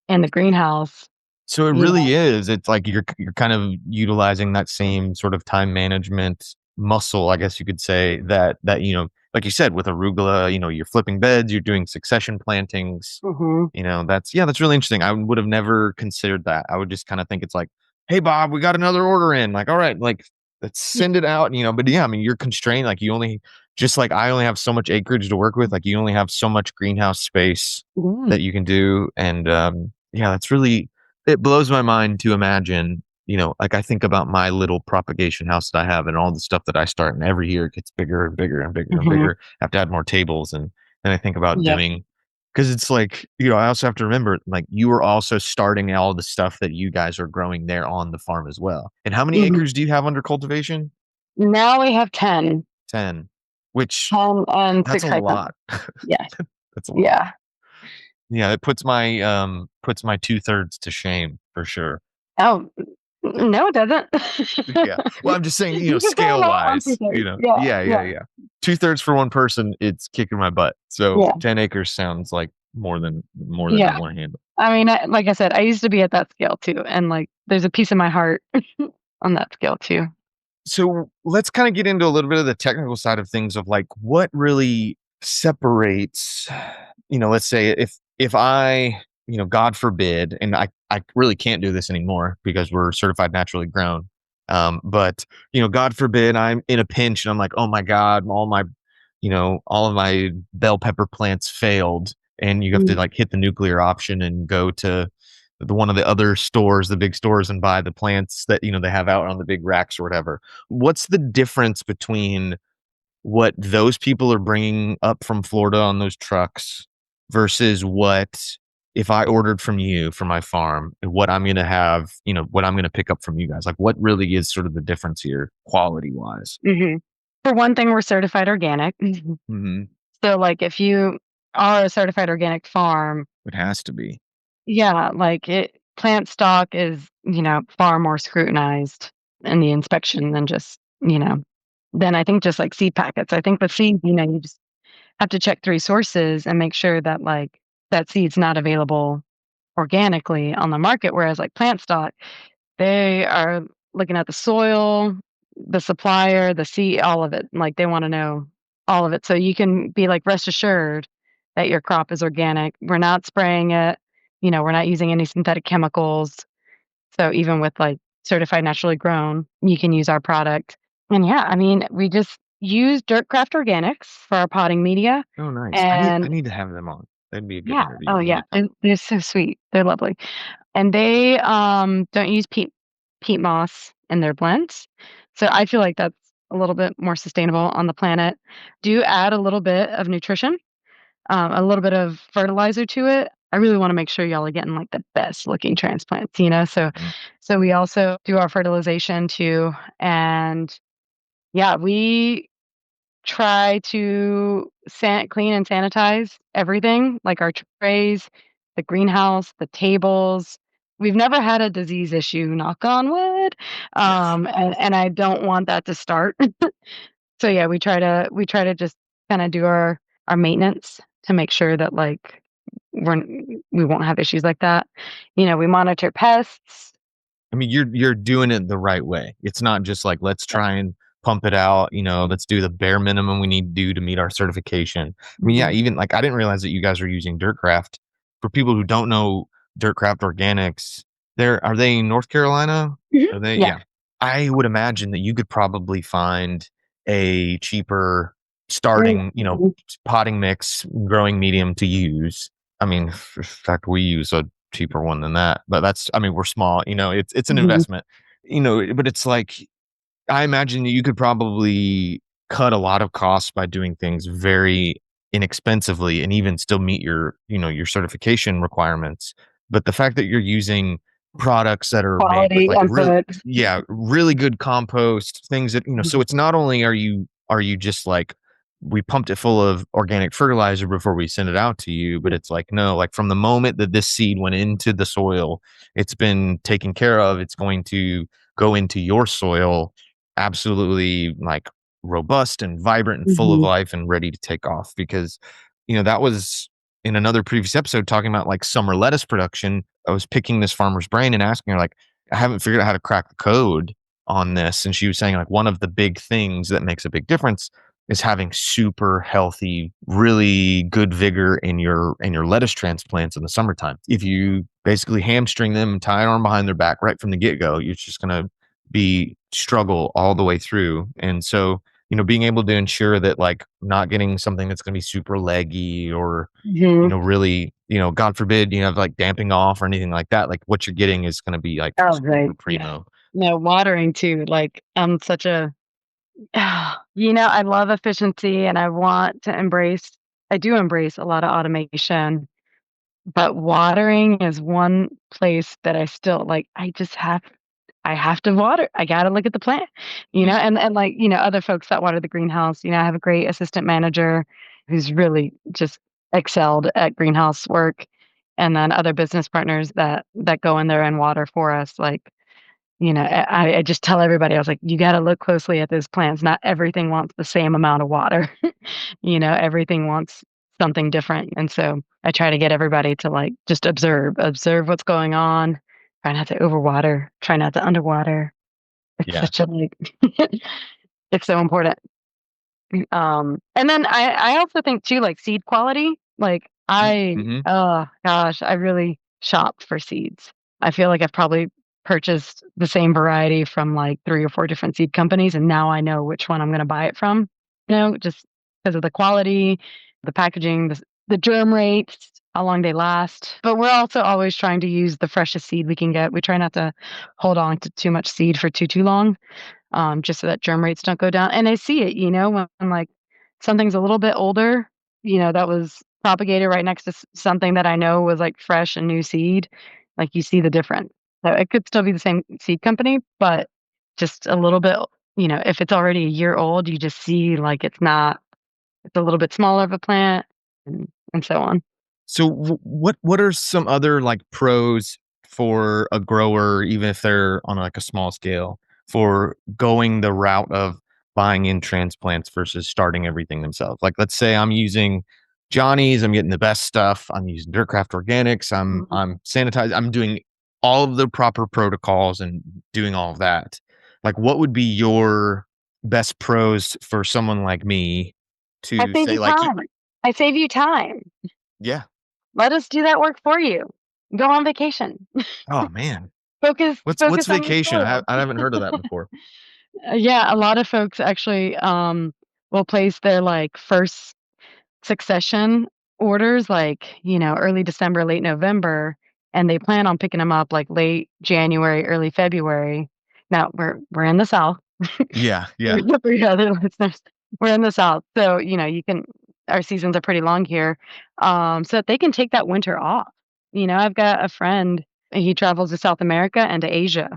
in the greenhouse, So it you know? really is. It's like you're kind of utilizing that same sort of time management muscle, I guess you could say, that like you said, with arugula, you're flipping beds, you're doing succession plantings. Mhm. That's really interesting. I would have never considered that. I would just kind of think it's like, hey Bob, we got another order in. Like, all right, like let's send it out, but yeah, I mean you're constrained. Like you only just like I only have so much acreage to work with. Like you only have so much greenhouse space Yeah. that you can do. And yeah, that's really it blows my mind to imagine, like I think about my little propagation house that I have and all the stuff that I start, and every year it gets bigger and bigger and bigger and Mhm. bigger. I have to add more tables, and then I think about Yep. doing because it's like, I also have to remember, like, you are also starting all the stuff that you guys are growing there on the farm as well. And how many Mhm. acres do you have under cultivation? Now we have 10. 10. which 10 and that's 6 a high temp. lot. Yeah, That's a lot. yeah. Yeah, it puts my 2/3 to shame for sure. Oh, no, it doesn't. Yeah. Well, I'm just saying, You can say scale no on wise, 2/3. Yeah, Yeah, yeah, yeah, yeah. 2/3 for one person, it's kicking my butt. So yeah, 10 acres sounds like more than I yeah. want to handle. I mean, like I said, I used to be at that scale too, and, like, there's a piece of my heart on that scale too. So let's kind of get into a little bit of the technical side of things of like what really separates, let's say if I, God forbid, and I really can't do this anymore because we're certified naturally grown. But God forbid I'm in a pinch and I'm like, oh my God, all of my bell pepper plants failed, and you have to Mhm, like hit the nuclear option and go to one of the other stores, the big stores, and buy the plants that they have out on the big racks or whatever. What's the difference between what those people are bringing up from Florida on those trucks versus what if I ordered from you for my farm and what I'm going to have, what I'm going to pick up from you guys? Like what really is sort of the difference here quality wise? mhm. For one thing, we're certified organic. Mhm. Mhm. So, like, if you are a certified organic farm, It has to be. yeah, like, plant stock is, far more scrutinized in the inspection than just, than I think just, like, seed packets. I think with seed, you just have to check 3 sources and make sure that, like, that seed's not available organically on the market, whereas, like, plant stock, they are looking at the soil, the supplier, the seed, all of it. Like, they wanna know all of it. So you can be, like, rest assured that your crop is organic. We're not spraying it, we're not using any synthetic chemicals. So even with, like, certified naturally grown, you can use our product. And yeah, I mean, we just use Dirtcraft Organics for our potting media. Oh, nice. I And need to have them on. That'd be a good yeah, interview oh, for yeah, me. they're so sweet. They're lovely. And they, don't use peat moss in their blends, so I feel like that's a little bit more sustainable on the planet. Do add a little bit of nutrition, a little bit of fertilizer to it. I really wanna make sure y'all are getting, like, the best looking transplants, Mhm. so we also do our fertilization too, and, yeah, we try to clean and sanitize everything, like our trays, the greenhouse, the tables. We've never had a disease issue, knock on wood, Yeah. and I don't want that to start. So, yeah, we try to just kinda do our maintenance to make sure that, like, we won't have issues like that. We monitor pests. I mean, you're doing it the right way. It's not just like, let's Yeah. try and pump it out, let's do the bare minimum we need to do to meet our certification. I mean, yeah, Mhm. even like I didn't realize that you guys were using Dirtcraft. For people who don't know Dirtcraft Organics, are they in North Carolina? Mhm. Are they? Yeah. Yeah. I would imagine that you could probably find a cheaper starting, Mhm. potting mix, growing medium to use. I mean, in fact, we use a cheaper one than that. But that's I mean, we're small, it's an Mhm. investment. But it's like I imagine you could probably cut a lot of costs by doing things very inexpensively and even still meet your certification requirements. But the fact that you're using products that are made with Quality like really input. yeah, really good compost, things that, so Mhm. it's not only are you just like we pumped it full of organic fertilizer before we send it out to you, but Yeah. it's like no, like from the moment that this seed went into the soil, it's been taken care of. It's going to go into your soil absolutely like robust and vibrant and full of Mhm. life and ready to take off because that was in another previous episode talking about like summer lettuce production. I was picking this farmer's brain and asking her like I haven't figured out how to crack the code on this, and she was saying like one of the big things that makes a big difference is having super healthy, really good vigor in your lettuce transplants in the summertime. If you basically hamstring them and tie an arm behind their back right from the get-go, you're just gonna be struggle all the way through. And so, being able to ensure that like not getting something that's going to be super leggy or, Mhm. really, God forbid, have like damping off or anything like that. Like what you're getting is going to be like Oh, super right, yeah. primo. No, watering too, like, I'm such a I love efficiency and I do embrace a lot of automation, but watering is one place that I still like, I just have I have to water. I gotta look at the plant, Mm. and like, other folks that water the greenhouse. I have a great assistant manager who's really just excelled at greenhouse work, and then other business partners that go in there and water for us. Like, I just tell everybody, I was like, you got to look closely at those plants. Not everything wants the same amount of water. Everything wants something different. And so I try to get everybody to like just observe what's going on. Try not to overwater, try not to underwater. It's Yeah. such a like, it's so important. And then I also think too, like seed quality. Like Mm-hmm. oh gosh, I really shop for seeds. I feel like I've probably purchased the same variety from like 3 or 4 different seed companies, and now I know which one I'm gonna buy it from, just because of the quality, the packaging, the germ rates, how long they last. But we're also always trying to use the freshest seed we can get. We try not to hold on to too much seed for too long, just so that germ rates don't go down. And I see it, when like something's a little bit older, that was propagated right next to something that I know was like fresh and new seed. Like you see the difference. So it could still be the same seed company, but just a little bit, if it's already a year old, you just see like it's a little bit smaller of a plant and so on. So what are some other like pros for a grower, even if they're on like a small scale, for going the route of buying in transplants versus starting everything themselves? Like let's say I'm using Johnny's, I'm getting the best stuff, I'm using Dirtcraft Organics, Mhm. I'm sanitizing, I'm doing all of the proper protocols and doing all of that. Like what would be your best pros for someone like me I to save say you like time. I save you time. yeah. Let us do that work for you. Go on vacation. Oh man. Focus What's focus on your vacation? soil. I haven't heard of that before. Yeah, a lot of folks actually, will place their, like, first succession orders, like, early December, late November, and they plan on picking them up, like, late January, early February. Now, we're in the South. Yeah, yeah, For your other listeners, we're in the South, so, you can our seasons are pretty long here, so that they can take that winter off. I've got a friend, he travels to South America and to Asia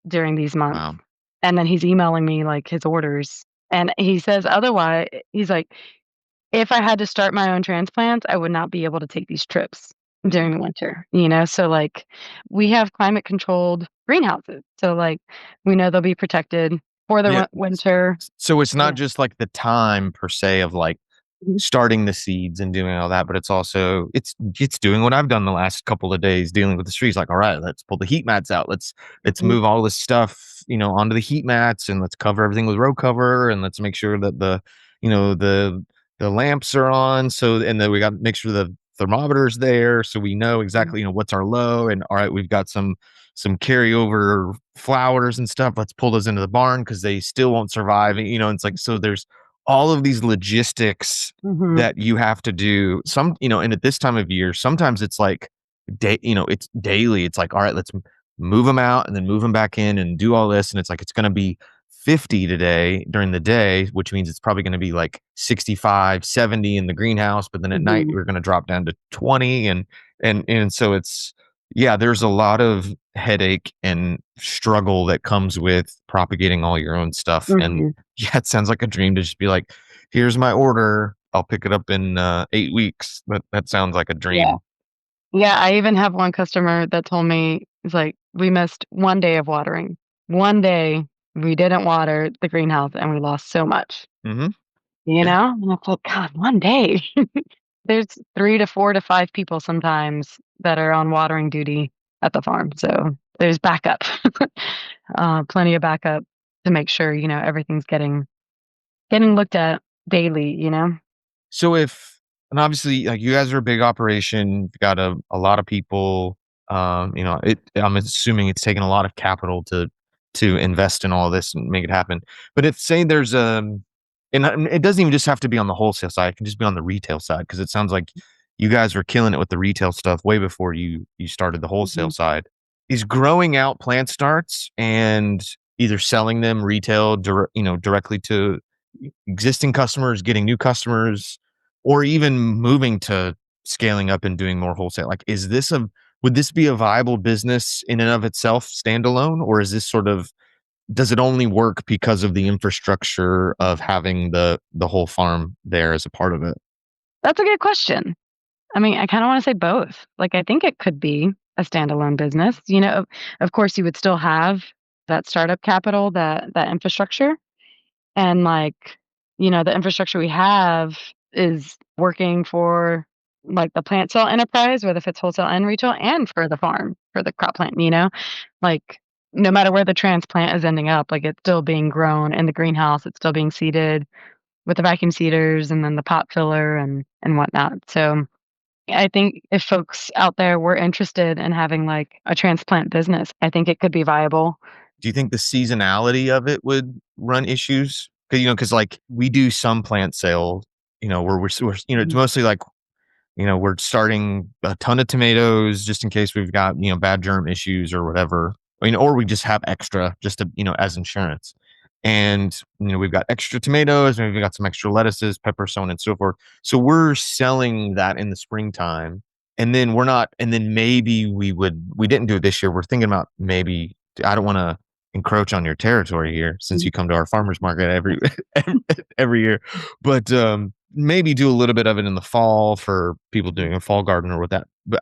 during these months, wow. and then he's emailing me, like, his orders, and he says otherwise he's like, "If I had to start my own transplants, I would not be able to take these trips during the winter," So, like, we have climate controlled greenhouses, so, like, we know they'll be protected for the Yeah, winter. so it's not Yeah. just, like, the time per se of, like, Mhm, starting the seeds and doing all that, but it's also it's doing what I've done the last couple of days dealing with the trees, like, "Alright, let's pull the heat mats out. Let's mhm, move all this stuff, onto the heat mats, and let's cover everything with row cover, and let's make sure that you know, the the lamps are on, so and then we got make sure the thermometer's there, so we know mhm, exactly, what's our low, and, alright, we've got some carryover flowers and stuff. Let's pull those into the barn because they still won't survive. It's like so there's all of these logistics mhm, that you have to do. And at this time of year, sometimes it's like it's daily. It's like, all right, let's move them out and then move them back in and do all this. And it's like it's gonna be 50 today during the day, which means it's probably going to be like 65, 70 in the greenhouse, but then at night mhm, we're going to drop down to 20 and so it's yeah, there's a lot of headache and struggle that comes with propagating all your own stuff. And mhm. yeah, it sounds like a dream to just be like, here's my order. I'll pick it up in 8 weeks. That sounds like a Yeah. dream. Yeah, I even have one customer that told me, it's like, "We missed 1 day of watering. 1 day we didn't water the greenhouse and we lost so much." Hmm. You Yeah. know? And it's like, "God, 1 day." There's 3 to 4 to 5 people sometimes that are on watering duty at the farm, so there's backup. Plenty of backup to make sure, everything's getting looked at daily, you know? So if and obviously like you guys are a big operation, you've got a lot of people, I'm assuming it's taken a lot of capital to invest in all this and make it happen. But if say there's and it doesn't even just have to be on the wholesale side, it can just be on the retail side because it sounds like you guys were killing it with the retail stuff way before you started the wholesale Mhm, side. Is growing out plant starts and either selling them retail directly to existing customers, getting new customers, or even moving to scaling up and doing more wholesale? Like, is this would this be a viable business in and of itself, standalone, or is this sort of does it only work because of the infrastructure of having the whole farm there as a part of it? That's a good question. I mean, I kinda wanna say both. Like, I think it could be a standalone business, of course, you would still have that startup capital, that infrastructure, and, like, the infrastructure we have is working for, like, the plant sale enterprise, whether if it's wholesale and retail, and for the farm, for the crop plant. Like, no matter where the transplant is ending up, like, it's still being grown in the greenhouse, it's still being seeded with the vacuum seeders and then the pot filler and whatnot. So I think if folks out there were interested in having, like, a transplant business, I think it could be viable. Do you think the seasonality of it would run issues? Because like we do some plant sale, where it's Mhm, mostly like we're starting a ton of tomatoes just in case we've got, bad germ issues or whatever. Or we just have extra just to, as insurance. And, we've got extra tomatoes, maybe we've got some extra lettuces, pepper, so on and so forth. So we're selling that in the springtime. And then maybe we didn't do it this year. We're thinking about maybe, I don't want to encroach on your territory here since mhm, you come to our farmers market every, every year. But maybe do a little bit of it in the fall for people doing a fall garden or what that. But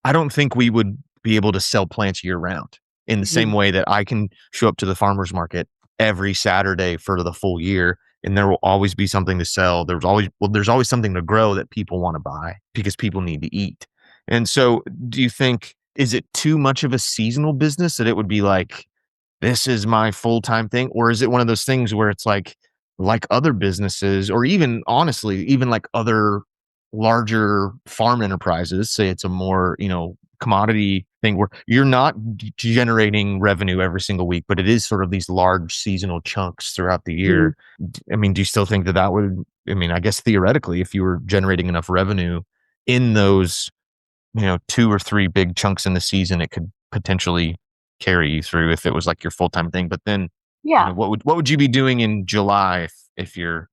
I don't think we would be able to sell plants year round in the same mhm, way that I can show up to the farmers market every Saturday for the full year. And there will always be something to sell. There's always something to grow that people want to buy because people need to eat. And so, do you think is it too much of a seasonal business that it would be like this is my full-time thing? Or is it one of those things where it's like other businesses or even honestly, even like other larger farm enterprises, say it's a more, commodity thing where you're not generating revenue every single week, but it is sort of these large seasonal chunks throughout the mhm. year. Do you still think that that would, I guess theoretically, if you were generating enough revenue in those, two or three big chunks in the season, it could potentially carry you through if it was like your full-time thing. But then, Yeah, what would you be doing in July if you're,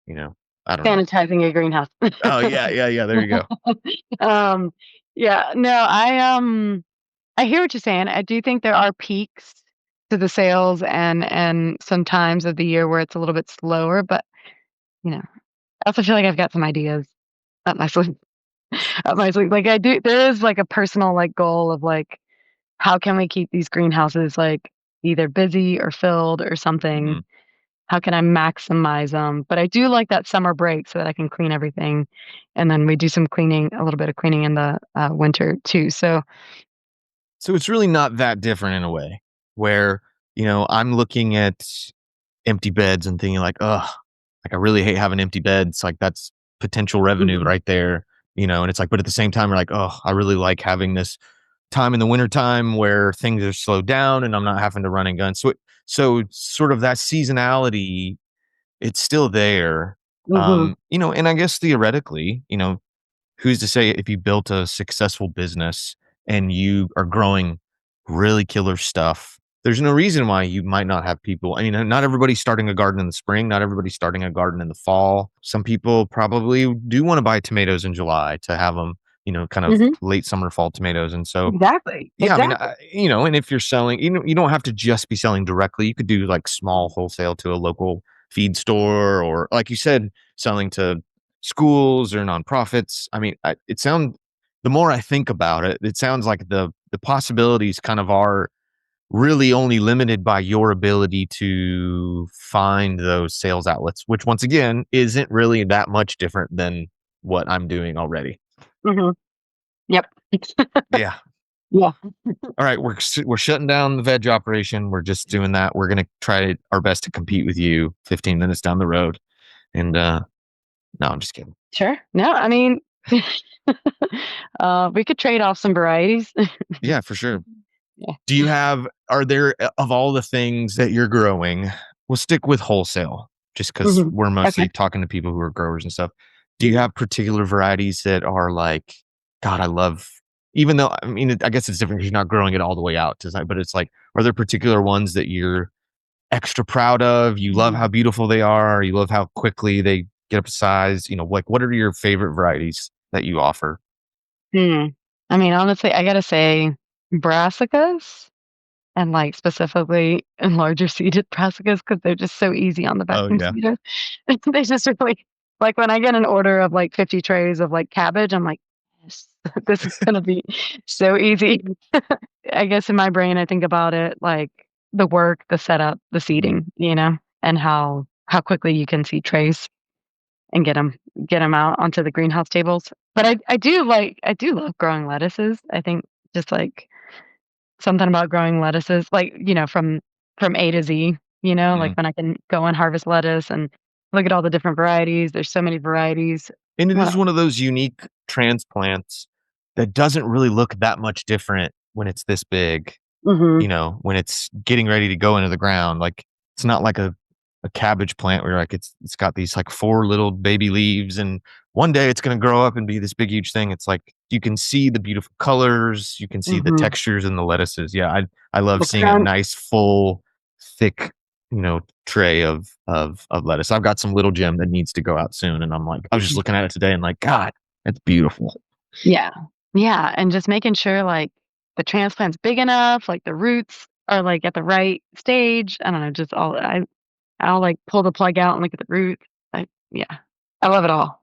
you know, I don't know. sanitizing a greenhouse. Oh yeah, yeah, yeah. There you go. Um, yeah, no, I hear what you're saying. I do think there are peaks to the sales and some times of the year where it's a little bit slower, but, I also feel like I've got some ideas up my sleeve up my sleeve. Like, I do there is, like, a personal, like, goal of, like, how can we keep these greenhouses, like, either busy or filled or something? Mhm. How can I maximize them? But I do like that summer break so that I can clean everything, and then we do some cleaning a little bit of cleaning in the, winter too, so. So it's really not that different in a way where, I'm looking at empty beds and thinking like, "Ugh, like I really hate having empty beds." Like that's potential revenue Mhm, right there, and it's like, but at the same time, you're like, "Oh, I really like having this time in the wintertime where things are slowed down and I'm not having to run and gun." So sort of that seasonality, it's still there. mhm, And I guess theoretically, who's to say if you built a successful business and you are growing really killer stuff, there's no reason why you might not have people. Not everybody's starting a garden in the spring, not everybody's starting a garden in the fall. Some people probably do want to buy tomatoes in July to have them, kind of mhm. late summer fall tomatoes. And so Exactly, yeah, exactly. and if you're selling, you don't have to just be selling directly. You could do like small wholesale to a local feed store, or like you said, selling to schools or nonprofits. The more I think about it, it sounds like the possibilities kind of are really only limited by your ability to find those sales outlets, which once again isn't really that much different than what I'm doing already. Mhm. Yep. Yeah. Yeah. All right, we're shutting down the veg operation. We're just doing that. We're gonna try our best to compete with you 15 minutes down the road. And no, I'm just kidding. Sure. No, I mean, we could trade off some varieties. Yeah, for sure. Yeah. Are there of all the things that you're growing, we'll stick with wholesale just because Mhm. we're Okay. mostly talking to people who are growers and stuff. Do you Mhm. have particular varieties that are like, God, I love, even though, I guess it's different because you're not growing it all the way out to, but it's like, are there particular ones that you're extra proud of? You love Mhm. how beautiful they are. You love how quickly they get up to size. Like what are your favorite varieties that you offer? Hmm. I mean, honestly, I gotta say brassicas and, like, specifically in larger seeded brassicas because 'cause they're just so easy on the Oh, vacuum yeah. seeder. They just really like, when I get an order of, like, 50 trays of, like, cabbage, I'm like, "Yes, this is gonna be so easy." I guess in my brain, I think about it like the work, the setup, the Mhm. seeding, and how quickly you can seed trays and get them out onto the greenhouse tables. But I do love growing lettuces. I think just, like, something about growing lettuces, like, from A to Z, like, Mhm. when I can go and harvest lettuce and look at all the different varieties. There's so many varieties. And it What is else? one of those unique transplants that doesn't really look that much different when it's this big. Mhm, When it's getting ready to go into the ground, like, it's not like a cabbage plant where, like, it's got these, like, 4 little baby leaves, and one day it's gonna grow up and be this big, huge thing. It's like, you can see the beautiful colors, you can see the mhm. textures in the lettuces. Yeah, I love The seeing a crunch. nice, full, thick, tray of lettuce. I've got some little gem that needs to go out soon, and I was just Mhm. looking at it today and like, "God, that's beautiful." Yeah. Yeah, and just making sure, like, the transplant's big enough, like, the roots are, like, at the right stage. I don't know, just I'll, like, pull the plug out and look at the roots. Yeah. I love it all.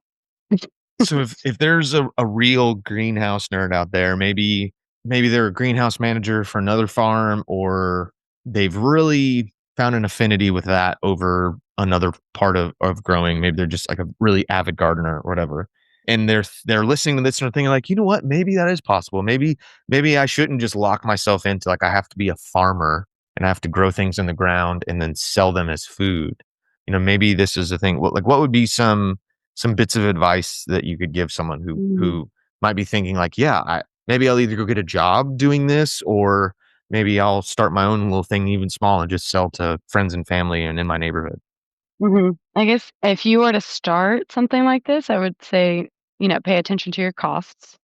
So if there's a real greenhouse nerd out there, maybe they're a greenhouse manager for another farm, or they've really found an affinity with that over another part of growing. Maybe they're just like a really avid gardener or whatever. And they're listening to this and they're thinking like, you know what, maybe that is possible. Maybe I shouldn't just lock myself into like I have to be a farmer and I have to grow things in the ground and then sell them as food. Maybe this is a thing. What would be some bits of advice that you could give someone who Mm, who might be thinking like, "Yeah, maybe I'll either go get a job doing this, or maybe I'll start my own little thing, even small, and just sell to friends and family and in my neighborhood." mhm. I guess if you were to start something like this, I would say, pay attention to your costs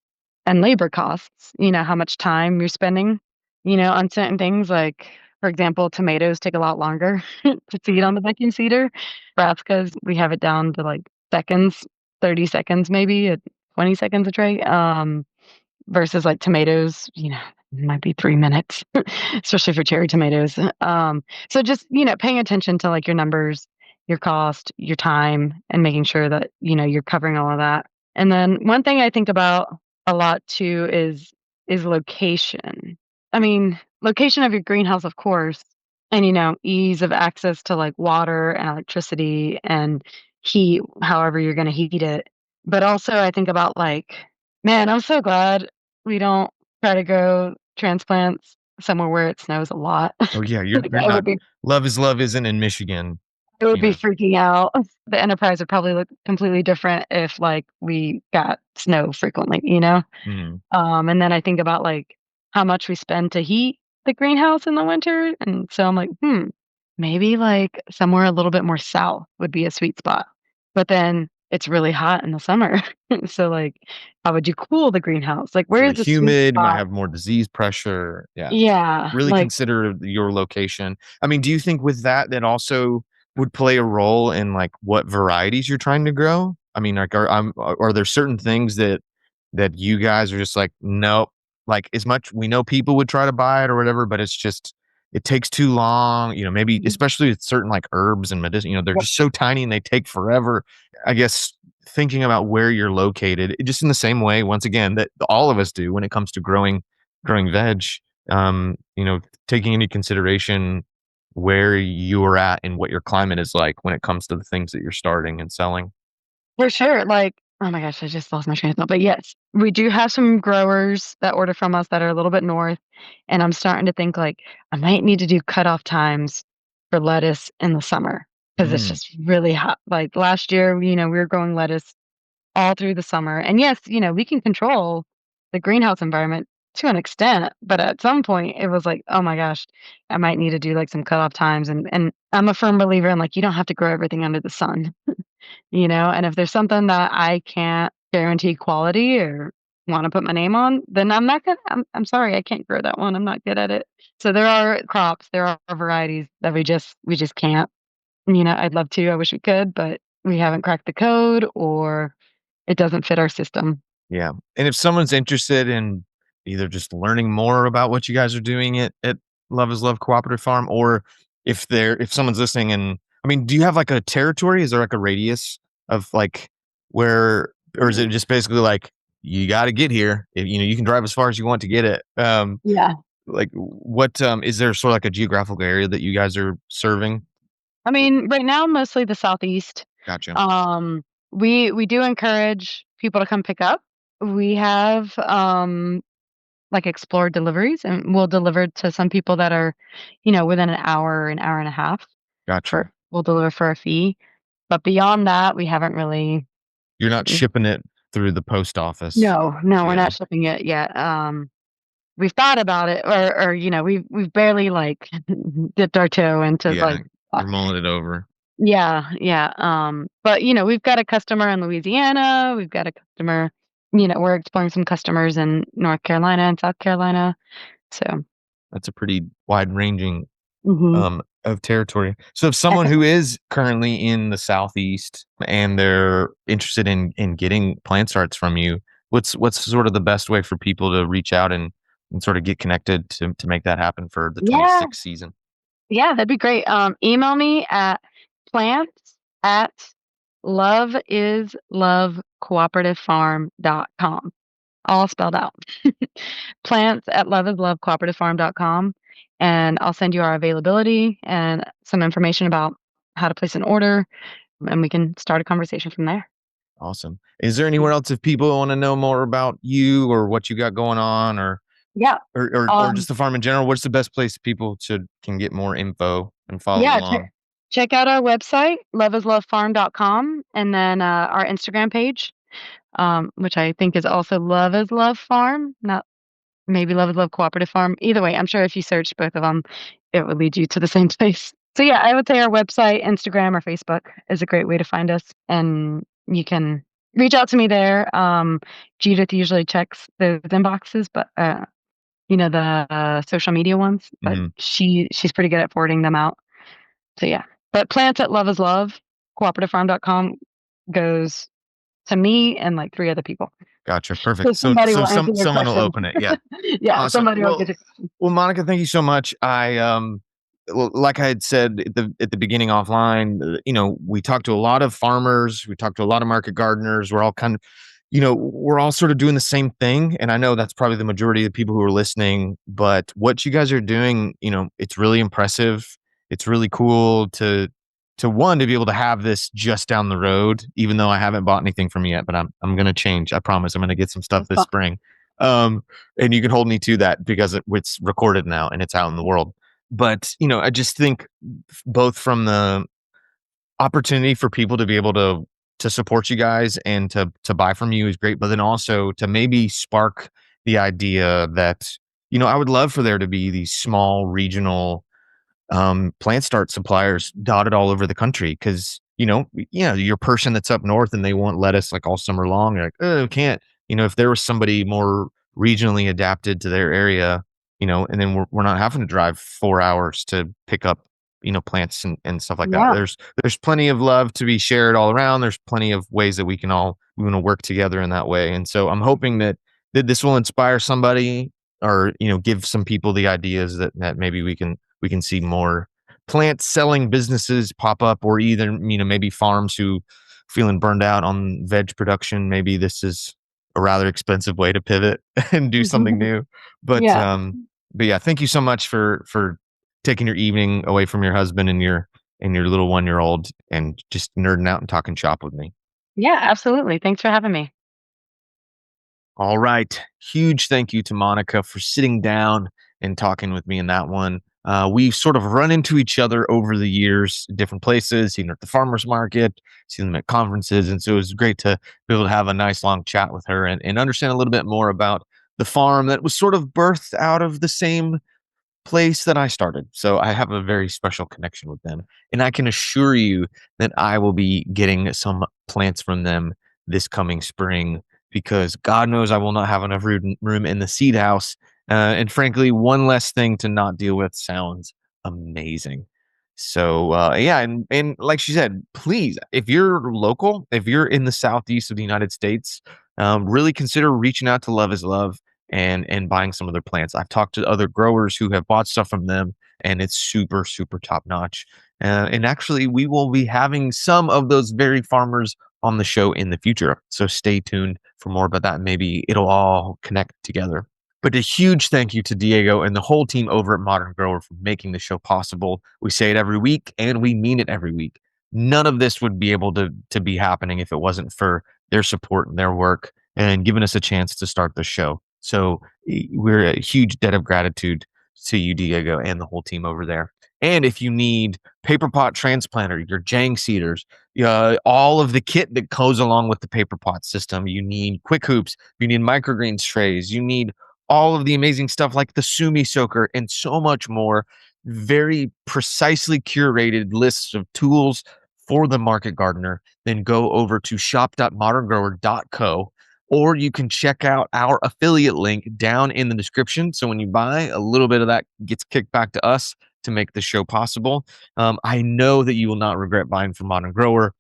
and labor costs, how much time you're spending, on certain things. Like, for example, tomatoes take a lot longer to seed on the vacuum seeder. Brassicas, we have it down to like seconds, 30 seconds maybe, 20 seconds a tray. Versus, like, tomatoes, might be 3 minutes, especially for cherry tomatoes. So just, paying attention to, like, your numbers, your cost, your time, and making sure that, you're covering all of that. And then one thing I think about a lot too is location. I mean, location of your greenhouse, of course, and, ease of access to, like, water and electricity and heat, however you're gonna heat it. But also I think about, like, man, I'm so glad we don't try to grow transplants somewhere where it snows a lot. Oh, yeah, you're Like, you're I would not be love is love isn't in Michigan, I would you be know? freaking out. The enterprise would probably look completely different if, like, we got snow frequently, Mhm. And then I think about, like, how much we spend to heat the greenhouse in the winter, and so I'm like, maybe, like, somewhere a little bit more south would be a sweet spot. But then it's really hot in the summer. So, like, how would you cool the greenhouse? Like, It's where really is the sweet humid, you might spot? have more disease pressure. Yeah. Yeah, Really like consider your location. I mean, do you think with that also would play a role in, like, what varieties you're trying to grow? I mean, like, are there certain things that you guys are just like, "Nope," like, as much we know people would try to buy it or whatever, but it's just it takes too long, maybe mhm, especially with certain, like, herbs and medicine, they're yep, just so tiny and they take forever. I guess thinking about where you're located, just in the same way, once again, that all of us do when it comes to growing veg, taking into consideration where you're at and what your climate is like when it comes to the things that you're starting and selling. for sure, like oh my gosh, I just lost my train of thought, but yes, we do have some growers that order from us that are a little bit north, and I'm starting to think, like, I might need to do cutoff times for lettuce in the summer because it's Mm, just really hot. Like, last year, we were growing lettuce all through the summer. And yes, we can control the greenhouse environment to an extent, but at some point it was like, oh my gosh, I might need to do like some cutoff times. And I'm a firm believer in like you don't have to grow everything under the sun, And if there's something that I can't guarantee quality or want to put my name on, then I'm not gonna. I'm sorry, I can't grow that one. I'm not good at it. So there are crops, there are varieties that we just can't. I'd love to. I wish we could, but we haven't cracked the code or it doesn't fit our system. yeah. And if someone's interested in either just learning more about what you guys are doing at Love is Love Cooperative Farm, or if someone's listening and I mean, do you have like a territory? Is there like a radius of like where, or is it just basically like you got to get here? You can drive as far as you want to get it. Yeah. Like what is there sort of like a geographical area that you guys are serving? I mean, right now, mostly the Southeast. Gotcha. Um, we do encourage people to come pick up. We have, like, explore deliveries, and we'll deliver to some people that are, within an hour and a half Gotcha. we'll deliver for a fee. But beyond that, we haven't really. You're not Mm. shipping it through the post office. No, no, we're Yeah. not shipping it yet. We've thought about it, or we've barely, like, dipped our toe into, Yeah. like, You're mulling it over. yeah, yeah, but, we've got a customer in Louisiana, we've got a customer, we're exploring some customers in North Carolina and South Carolina, so. That's a pretty wide ranging Mhm. of territory. So if someone who is currently in the Southeast and they're interested in getting plant starts from you, what's sort of the best way for people to reach out and sort of get connected to make that happen for the Yeah, 26th season? yeah, that'd be great, email me at plants at loveislovecooperative.farm.com, all spelled out. Plants at loveislovecooperative.farm.com, and I'll send you our availability and some information about how to place an order, and we can start a conversation from there. Awesome. Is there anywhere else if people want to know more about you or what you got going on Yeah. or just Um, the farm in general? What's the best place people can get more info and follow yeah, along? check out our website, loveislovefarm.com, and then, our Instagram page, which I think is also Love is Love Farm, not maybe Love is Love Cooperative Farm. Either way, I'm sure if you search both of them, it would lead you to the same place. So, yeah, I would say our website, Instagram, or Facebook is a great way to find us, and you can reach out to me there. Judith usually checks those inboxes, but, the, social media ones, but Mhm. she's pretty good at forwarding them out. So, yeah. But plants at Love is Love, cooperative farm.com goes to me and, like, 3 other people. Gotcha, So perfect. So somebody so will answer your someone will question. open it, yeah. Yeah, Awesome. somebody will get your question. Well, Monica, thank you so much. Like I had said at the beginning offline, we talked to a lot of farmers, we talked to a lot of market gardeners. We're all kind of, we're all sort of doing the same thing, and I know that's probably the majority of the people who are listening. But what you guys are doing, it's really impressive. It's really cool to one to be able to have this just down the road, even though I haven't bought anything from you yet. But I'm gonna change. I promise. I'm gonna get some stuff That's this fun. spring. And you can hold me to that because it's recorded now and it's out in the world. But I just think both from the opportunity for people to be able to support you guys and to buy from you is great, but then also to maybe spark the idea that I would love for there to be these small regional plant start suppliers dotted all over the country because your person that's up north and they want lettuce like all summer long. You're like, oh, can't. If there was somebody more regionally adapted to their area, and then we're not having to drive 4 hours to pick up plants and stuff like that. Yeah. There's plenty of love to be shared all around. There's plenty of ways that we want to work together in that way. And so I'm hoping that this will inspire somebody or give some people the ideas that maybe we can see more plant selling businesses pop up, or either maybe farms who feeling burned out on veg production. Maybe this is a rather expensive way to pivot and do something new. But Yeah. um, but yeah, thank you so much for taking your evening away from your husband and your little 1-year old and just nerding out and talking shop with me. Yeah, absolutely. Thanks for having me. All right. Huge thank you to Monica for sitting down and talking with me in that one. We've sort of run into each other over the years, in different places, seen her at the farmer's market, seen them at conferences. And so it was great to be able to have a nice long chat with her and understand a little bit more about the farm that was sort of birthed out of the same place that I started. So I have a very special connection with them. And I can assure you that I will be getting some plants from them this coming spring because God knows I will not have enough room in the seed house. And frankly, one less thing to not deal with sounds amazing. So yeah, and like she said, please, if you're local, if you're in the southeast of the United States, really consider reaching out to Love is Love and buying some of their plants. I've talked to other growers who have bought stuff from them, and it's super, super top notch. And actually, we will be having some of those very farmers on the show in the future. So stay tuned for more about that. Maybe it'll all connect together. But a huge thank you to Diego and the whole team over at Modern Grower for making the show possible. We say it every week, and we mean it every week. None of this would be able to be happening if it wasn't for their support and their work and giving us a chance to start the show. So we're a huge debt of gratitude to you, Diego, and the whole team over there. And if you need paper pot transplanter, your Jang seeders, all of the kit that goes along with the paper pot system, you need quick hoops, you need microgreens trays, you need all of the amazing stuff like the Sumi soaker and so much more. Very precisely curated lists of tools for the market gardener. Then go over to shop.moderngrower.co, or you can check out our affiliate link down in the description. So when you buy, a little bit of that gets kicked back to us to make the show possible. I know that you will not regret buying from Modern Grower.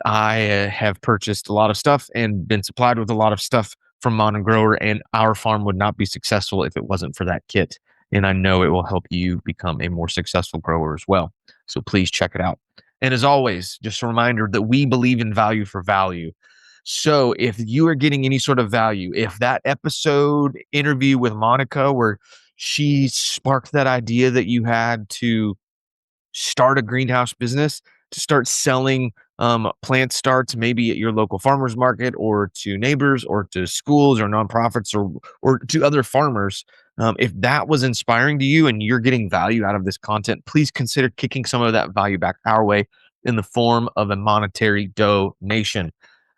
I have purchased a lot of stuff and been supplied with a lot of stuff from Modern Grower, and our farm would not be successful if it wasn't for that kit. And I know it will help you become a more successful grower as well. So please check it out. And as always, just a reminder that we believe in value for value. So if you are getting any sort of value, if that episode interview with Monica, where she sparked that idea that you had to start a greenhouse business, to start selling plant starts, maybe at your local farmers market or to neighbors or to schools or nonprofits or to other farmers. If that was inspiring to you and you're getting value out of this content, please consider kicking some of that value back our way in the form of a monetary donation.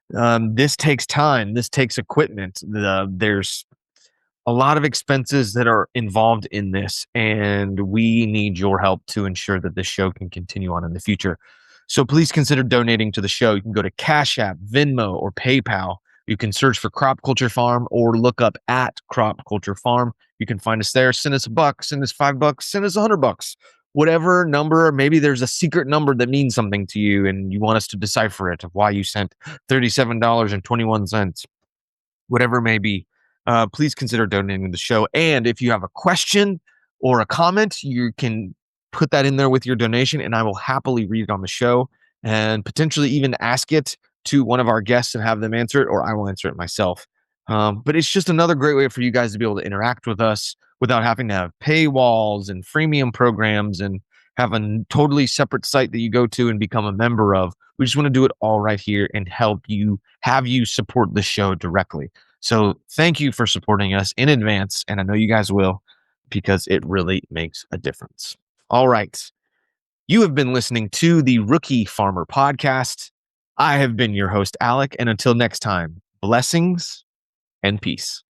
This takes time. This takes equipment. There's a lot of expenses that are involved in this, and we need your help to ensure that this show can continue on in the future. So please consider donating to the show. You can go to Cash App, Venmo, or PayPal. You can search for Crop Culture Farm or look up at Crop Culture Farm. You can find us there. Send us $1, send us $5, send us $100. Whatever number, maybe there's a secret number that means something to you and you want us to decipher it of why you sent $37.21, whatever it may be. Please consider donating to the show. And if you have a question or a comment, you can put that in there with your donation, and I will happily read it on the show and potentially even ask it to one of our guests and have them answer it, or I will answer it myself. But it's just another great way for you guys to be able to interact with us without having to have paywalls and freemium programs and have a totally separate site that you go to and become a member of. We just want to do it all right here and help you have you support the show directly. So thank you for supporting us in advance. And I know you guys will, because it really makes a difference. All right. You have been listening to the Rookie Farmer Podcast. I have been your host, Alec. And until next time, blessings and peace.